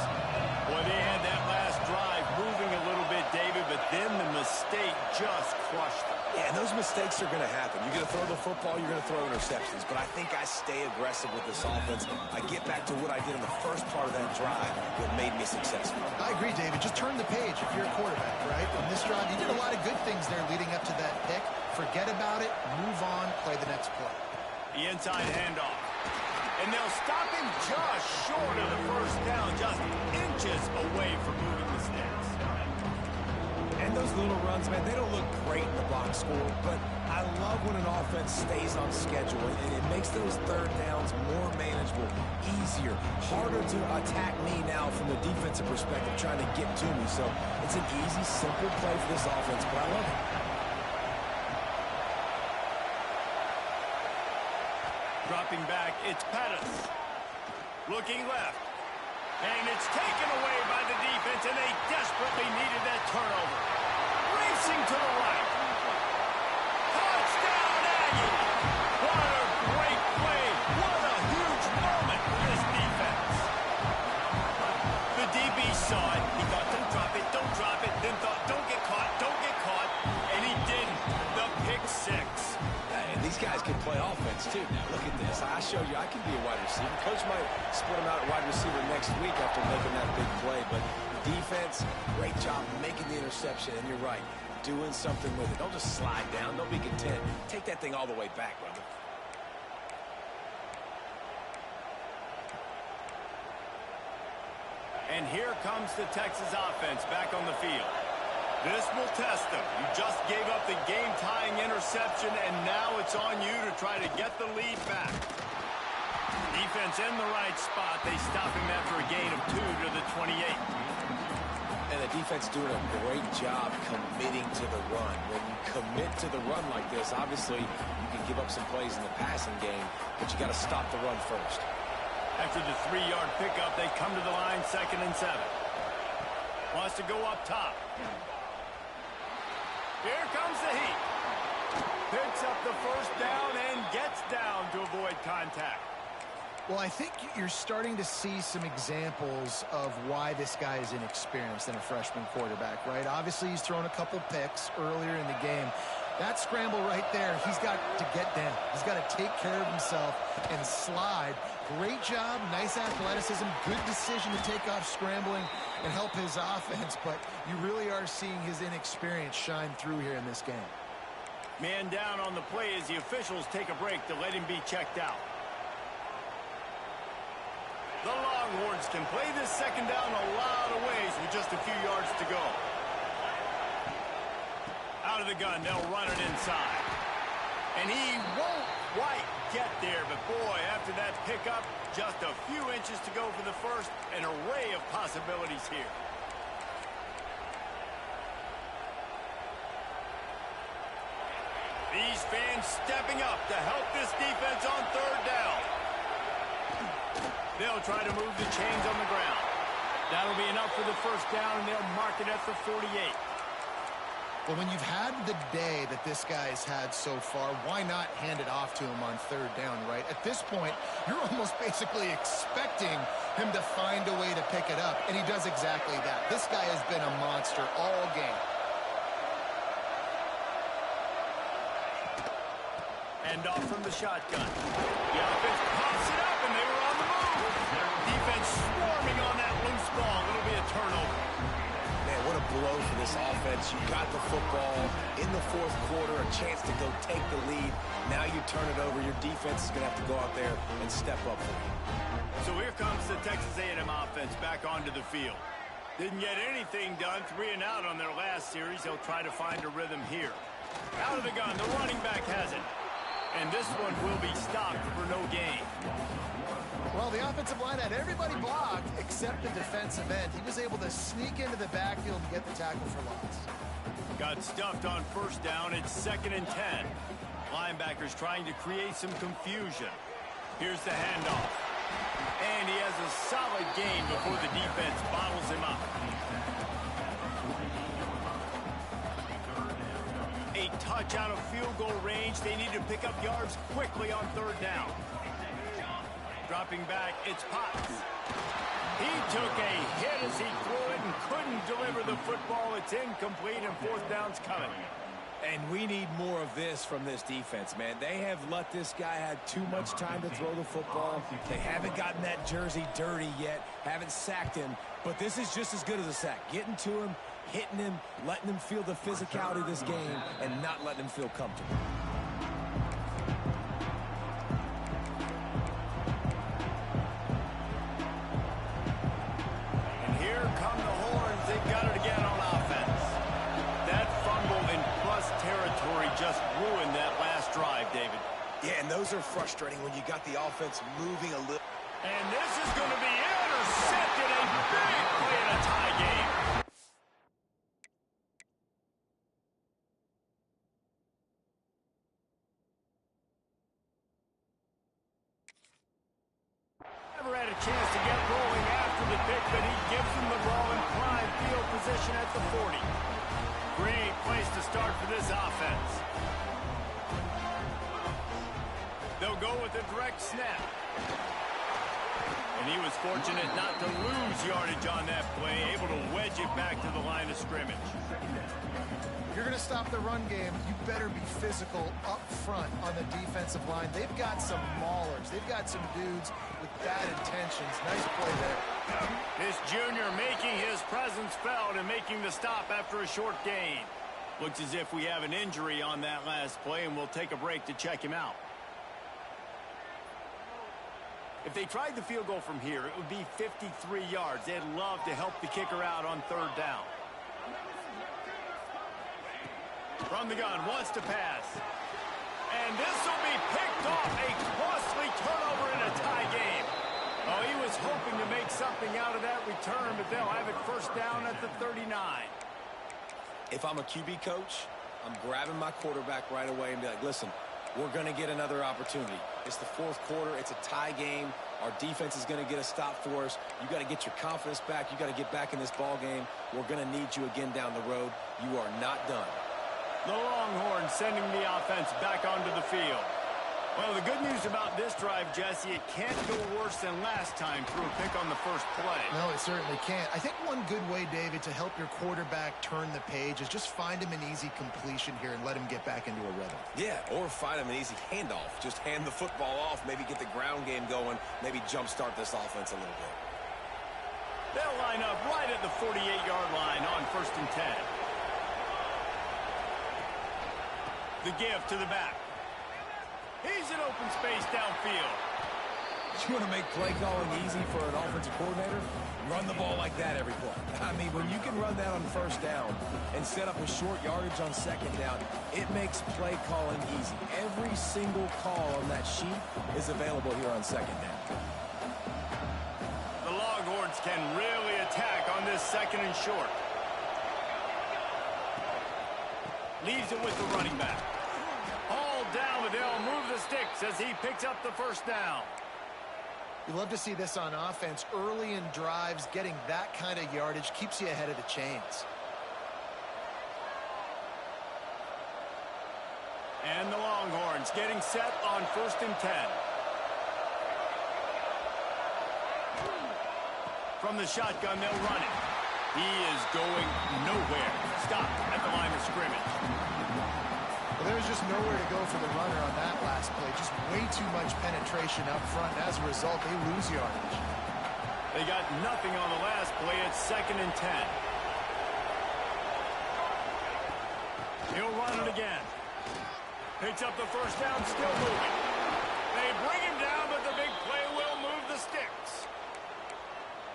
Boy, they had that last drive moving a little bit, David, but then the mistake just crushed them. Yeah, and those mistakes are going to happen. You're going to throw the football, you're going to throw interceptions. But I think I stay aggressive with this offense. I get back to what I did in the first part of that drive that made me successful. I agree, David. Just turn the page if you're a quarterback, right? On this drive, you did a lot of good things there leading up to that pick. Forget about it, move on, play the next play. The inside handoff. And they'll stop him just short of the first down, just inches away from moving the sticks. And those little runs, man, they don't look great in the box score, but I love when an offense stays on schedule, and it makes those third downs more manageable, easier, harder to attack me now from the defensive perspective, trying to get to me. So it's an easy, simple play for this offense, but I love it. Dropping back, it's Pettis. Looking left. And it's taken away by the defense, and they desperately needed that turnover. Racing to the right. Touchdown, Aggie! What a great play. What a huge moment for this defense. The DB saw it. He thought, don't drop it. Then thought, don't get caught. And he didn't. The pick six. And these guys can play offense, too. Now, look at this. I showed you I can be a wide receiver. Coach might split him out at wide receiver next week after making that big play. But defense, great job making the interception. And you're right. doing something with it. Don't just slide down. Don't be content. Take that thing all the way back, brother. And here comes the Texas offense back on the field. This will test them. You just gave up the game-tying interception, and now it's on you to try to get the lead back. Defense in the right spot. They stop him after a gain of 2 to the 28. And the defense doing a great job committing to the run. When you commit to the run like this, obviously you can give up some plays in the passing game, but you got to stop the run first. After the 3-yard pickup, they come to the line, 2nd and 7. Wants to go up top. Here comes the heat. Picks up the first down and gets down to avoid contact. Well, I think you're starting to see some examples of why this guy is inexperienced in a freshman quarterback, right? Obviously, he's thrown a couple picks earlier in the game. That scramble right there, he's got to get down. He's got to take care of himself and slide. Great job, nice athleticism, good decision to take off scrambling and help his offense, but you really are seeing his inexperience shine through here in this game. Man down on the play as the officials take a break to let him be checked out. The Longhorns can play this 2nd down a lot of ways with just a few yards to go. Out of the gun, they'll run it inside. And he won't quite get there, but boy, after that pickup, just a few inches to go for the first. An array of possibilities here. These fans stepping up to help this defense on 3rd down. They'll try to move the chains on the ground. That'll be enough for the first down, and they'll mark it at the 48. Well, when you've had the day that this guy's had so far, why not hand it off to him on 3rd down, right? At this point, you're almost basically expecting him to find a way to pick it up, and he does exactly that. This guy has been a monster all game. End off from the shotgun. The offense pops it up, and they were on the move. Defense swarming on that loose ball. It'll be a turnover. Man, what a blow for this offense. You got the football in the 4th quarter, a chance to go take the lead. Now you turn it over. Your defense is going to have to go out there and step up for you. So here comes the Texas A&M offense back onto the field. Didn't get anything done, 3 and out on their last series. They'll try to find a rhythm here. Out of the gun, the running back has it. And this one will be stopped for no gain. Well, the offensive line had everybody blocked except the defensive end. He was able to sneak into the backfield and get the tackle for loss. Got stuffed on 1st down. It's 2nd and 10. Linebackers trying to create some confusion. Here's the handoff. And he has a solid gain before the defense bottles him up. A touch out of field goal range. They need to pick up yards quickly on 3rd down. Dropping back, it's Potts. He took a hit as he threw it and couldn't deliver the football. It's incomplete, and 4th down's coming. And we need more of this from this defense, man. They have let this guy have too much time to throw the football. They haven't gotten that jersey dirty yet, haven't sacked him. But this is just as good as a sack. Getting to him, hitting him, letting him feel the physicality of this game, and not letting him feel comfortable. And here come the Horns. They've got it again on offense. That fumble in plus territory just ruined that last drive, David. Yeah, and those are frustrating when you got the offense moving a little. And this is going to be intercepted. A big play in a tie game. Never had a chance to get rolling after the pick, but he gives them the ball in prime field position at the 40. Great place to start for this offense. They'll go with a direct snap. And he was fortunate not to lose yardage on that play, able to wedge it back to the line of scrimmage. If you're going to stop the run game, you better be physical up front on the defensive line. They've got some maulers. They've got some dudes with bad intentions. Nice play there. This junior making his presence felt and making the stop after a short gain. Looks as if we have an injury on that last play, and we'll take a break to check him out. If they tried the field goal from here, it would be 53 yards. They'd love to help the kicker out on third down. From the gun, wants to pass. And this will be picked off. A costly turnover in a tie game. Oh, he was hoping to make something out of that return, but they'll have it first down at the 39. If I'm a QB coach, I'm grabbing my quarterback right away and be like, listen, we're going to get another opportunity. It's the fourth quarter. It's a tie game. Our defense is going to get a stop for us. You got to get your confidence back. You got to get back in this ball game. We're going to need you again down the road. You are not done. The Longhorns sending the offense back onto the field. Well, the good news about this drive, Jesse, it can't go worse than last time through a pick on the first play. No, it certainly can't. I think one good way, David, to help your quarterback turn the page is just find him an easy completion here and let him get back into a rhythm. Yeah, or find him an easy handoff. Just hand the football off, maybe get the ground game going, maybe jumpstart this offense a little bit. They'll line up right at the 48-yard line on 1st and 10. The give to the back. He's in open space downfield. You want to make play calling easy for an offensive coordinator? Run the ball like that every play. I mean, when you can run that on first down and set up a short yardage on second down, it makes play calling easy. Every single call on that sheet is available here on second down. The Longhorns can really attack on this 2nd and short. Leaves it with the running back. All down, but they'll move the sticks as he picks up the first down. You love to see this on offense. Early in drives, getting that kind of yardage keeps you ahead of the chains. And the Longhorns getting set on 1st and 10. From the shotgun, they'll run it. He is going nowhere. Stopped at the line of scrimmage. Well, there was just nowhere to go for the runner on that last play. Just way too much penetration up front. And as a result, they lose yardage. They got nothing on the last play. It's 2nd and 10. He'll run it again. Picks up the first down, still moving. They bring him down, but the big play will move the sticks.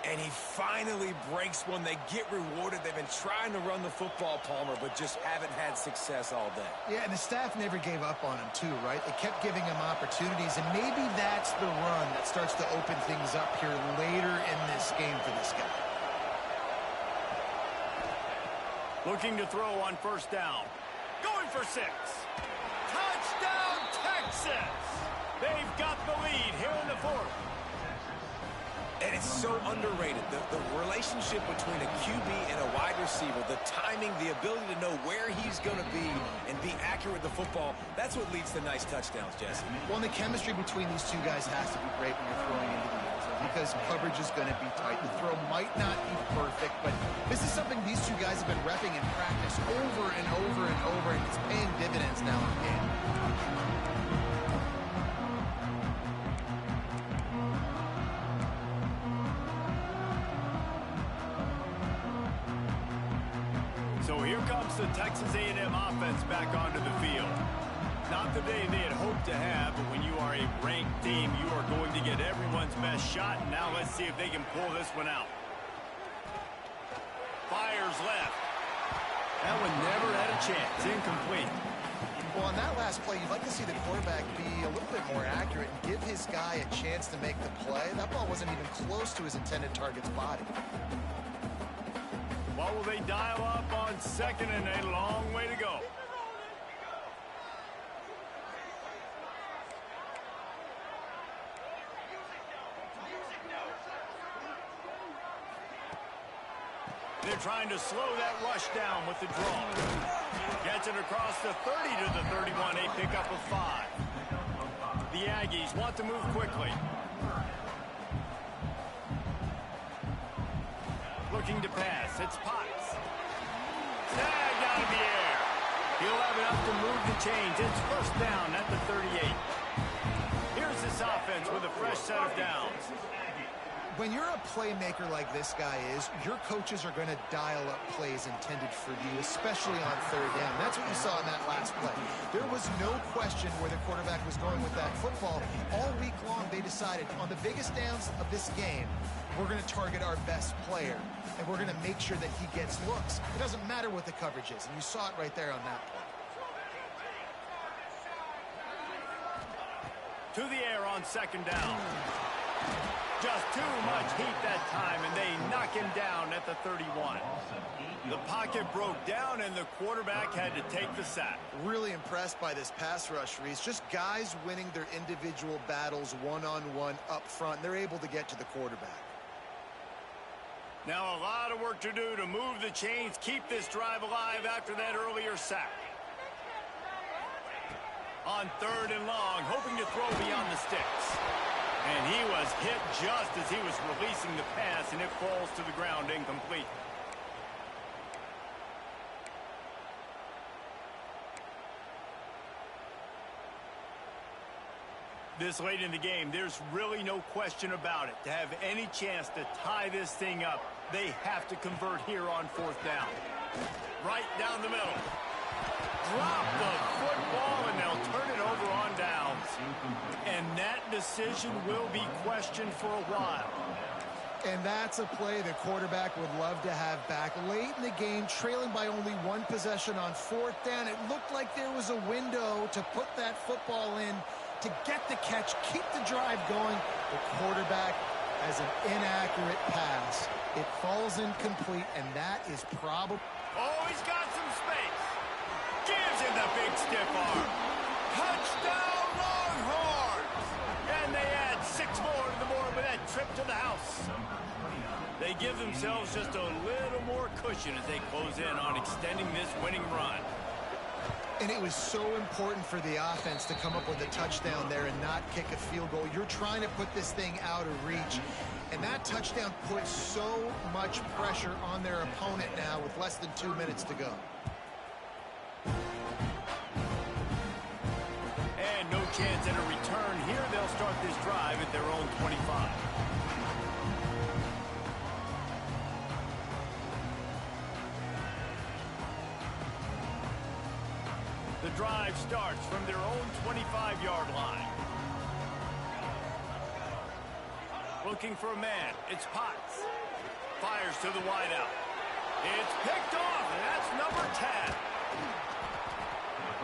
And he finally breaks one. They get rewarded. They've been trying to run the football, Palmer, but just haven't had success all day. Yeah, and the staff never gave up on him, too, right? They kept giving him opportunities, and maybe that's the run that starts to open things up here later in this game for this guy. Looking to throw on 1st down. Going for 6. Touchdown, Texas! They've got the lead here in the 4th. And it's so underrated. The relationship between a QB and a wide receiver, the timing, the ability to know where he's going to be and be accurate with the football, that's what leads to nice touchdowns, Jesse. Well, and the chemistry between these two guys has to be great when you're throwing into the end zone because coverage is going to be tight. The throw might not be perfect, but this is something these two guys have been repping in practice over and over and over, and it's paying dividends now in the game. So here comes the Texas A&M offense back onto the field. Not the day they had hoped to have, but when you are a ranked team, you are going to get everyone's best shot. And now let's see if they can pull this one out. Fires left. That one never had a chance. Incomplete. Well, on that last play, you'd like to see the quarterback be a little bit more accurate and give his guy a chance to make the play. That ball wasn't even close to his intended target's body. What will they dial up on 2nd and a long way to go? They're trying to slow that rush down with the draw. Gets it across the 30 to the 31, a pickup of 5. The Aggies want to move quickly. Looking to pass. It's Potts. Snagged out of the air. He'll have enough to move the chains. It's 1st down at the 38. Here's this offense with a fresh set of downs. When you're a playmaker like this guy is, your coaches are going to dial up plays intended for you, especially on third down. That's what you saw in that last play. There was no question where the quarterback was going with that football. All week long, they decided on the biggest downs of this game, we're going to target our best player, and we're going to make sure that he gets looks. It doesn't matter what the coverage is, and you saw it right there on that play. To the air on second down. Just too much heat that time, and they knock him down at the 31. The pocket broke down, and the quarterback had to take the sack. Really impressed by this pass rush, Reese. Just guys winning their individual battles one-on-one up front. They're able to get to the quarterback. Now a lot of work to do to move the chains, keep this drive alive after that earlier sack. On third and long, hoping to throw beyond the sticks. And he was hit just as he was releasing the pass, and it falls to the ground incomplete. This late in the game, there's really no question about it. To have any chance to tie this thing up, they have to convert here on fourth down. Right down the middle. Drop the football, and they'll turn it over on downs. And that decision will be questioned for a while. And that's a play the quarterback would love to have back. Late in the game, trailing by only one possession on fourth down, it looked like there was a window to put that football in, to get the catch, keep the drive going. The quarterback has an inaccurate pass. It falls incomplete, and that is probably... Oh, he's got some space. Gives him the big stiff arm. Touchdown, Longhorns! And they add 6 more to the board with that trip to the house. They give themselves just a little more cushion as they close in on extending this winning run. And it was so important for the offense to come up with a touchdown there and not kick a field goal. You're trying to put this thing out of reach. And that touchdown puts so much pressure on their opponent now with less than 2 minutes to go. And no chance at a return here. They'll start this drive at their own 25. The drive starts from their own 25-yard line. Looking for a man. It's Potts. Fires to the wideout. It's picked off, and that's number 10.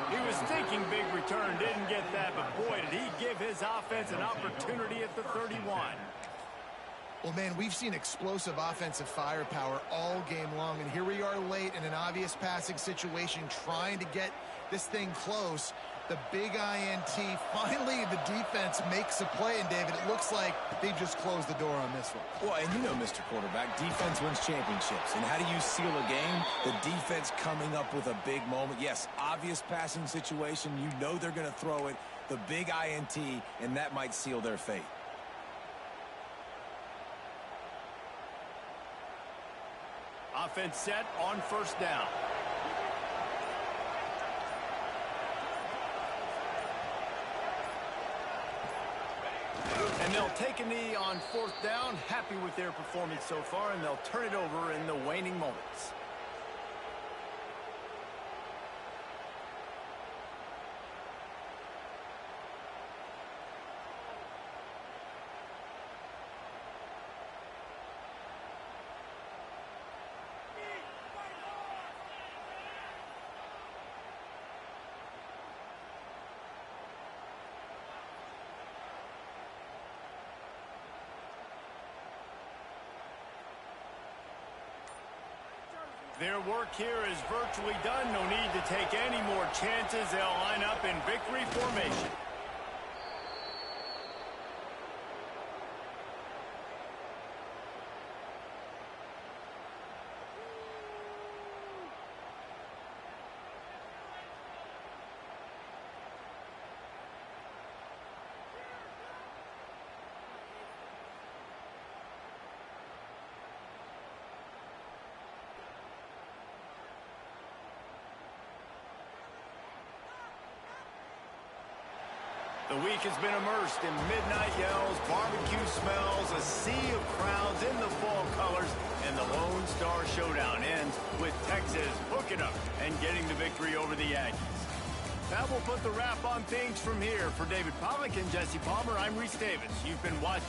He was thinking big return, didn't get that, but boy, did he give his offense an opportunity at the 31. Well, man, we've seen explosive offensive firepower all game long, and here we are late in an obvious passing situation trying to get this thing close. The big INT, finally the defense makes a play, and David, it looks like they just closed the door on this one. Well, and you know, Mr. Quarterback, defense wins championships. And how do you seal a game? The defense coming up with a big moment. Yes, obvious passing situation. You know they're going to throw it. The big INT, and that might seal their fate. Offense set on first down. And they'll take a knee on fourth down, happy with their performance so far, and they'll turn it over in the waning moments. Their work here is virtually done. No need to take any more chances. They'll line up in victory formation. The week has been immersed in midnight yells, barbecue smells, a sea of crowds in the fall colors, and the Lone Star Showdown ends with Texas hooking up and getting the victory over the Yankees. That will put the wrap on things from here. For David Pollack and Jesse Palmer, I'm Reese Davis. You've been watching.